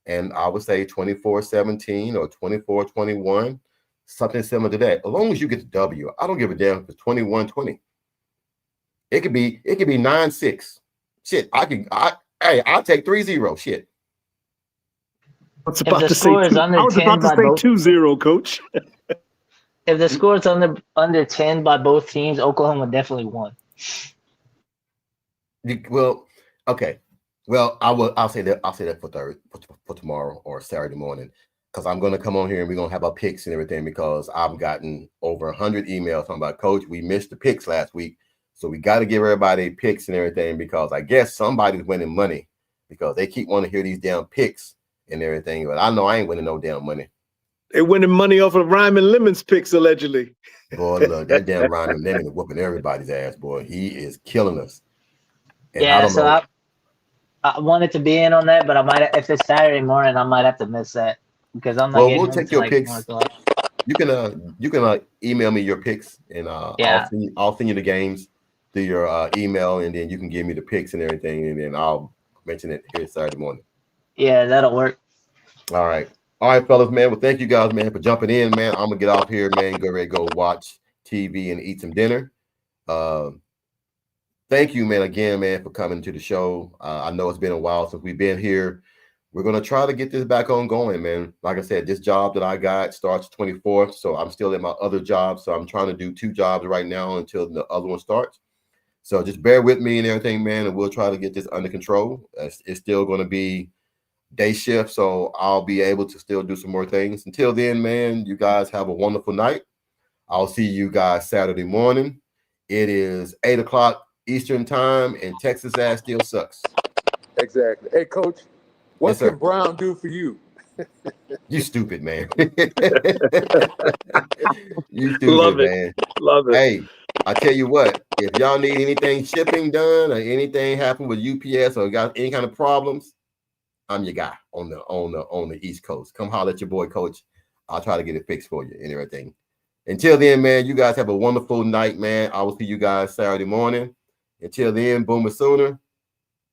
And I would say 24-17 or 24-21, something similar to that. As long as you get the W, I don't give a damn if it's 21-20. It could be 9-6. Shit, I'll take 3-0. Shit. I was about to say 2-0, coach. If the score is under 10 by both teams, Oklahoma definitely won. Well, okay. Well, I'll say that for tomorrow or Saturday morning, because I'm gonna come on here and we're gonna have our picks and everything, because I've gotten over 100 emails talking about, Coach, we missed the picks last week. So we got to give everybody picks and everything, because I guess somebody's winning money, because they keep wanting to hear these damn picks and everything. But I know I ain't winning no damn money. They winning money off of Ryman Lemon's picks, allegedly. Boy, look, that damn Ryman Lemon is whooping everybody's ass, boy. He is killing us. And yeah, I wanted to be in on that, but I might, if it's Saturday morning, I might have to miss that, because I'm not. Well, we'll take your picks. You can email me your picks, and I'll send you the games through your email, and then you can give me the picks and everything, and then I'll mention it here Saturday morning. Yeah, that'll work. All right, fellas, man. Well, thank you guys, man, for jumping in, man. I'm gonna get off here, man. Go ready to go watch TV and eat some dinner. Thank you, man, again, man, for coming to the show. I know it's been a while since we've been here. We're going to try to get this back on going, man. Like I said, this job that I got starts 24th, so I'm still at my other job. So I'm trying to do 2 jobs right now until the other one starts. So just bear with me and everything, man, and we'll try to get this under control. It's still going to be day shift, so I'll be able to still do some more things. Until then, man, you guys have a wonderful night. I'll see you guys Saturday morning. It is 8 o'clock Eastern time, and Texas ass still sucks. Exactly. Hey, Coach, what can Brown do for you? You stupid, man. You stupid, man. Love it. Hey, I tell you what, if y'all need anything shipping done or anything happen with UPS or got any kind of problems, I'm your guy on the East Coast. Come holler at your boy, Coach. I'll try to get it fixed for you and everything. Until then, man, you guys have a wonderful night, man. I will see you guys Saturday morning. Until then, Boomer Sooner.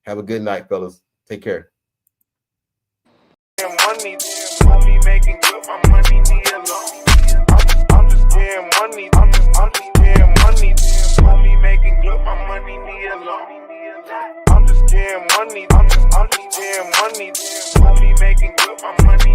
Have a good night, fellas. Take care. Money, me making good, my money need a loan. I'm just getting money, I'm just getting money. Me making good, my money need a loan. I'm just getting money, I'm just getting money. Me making good, my money.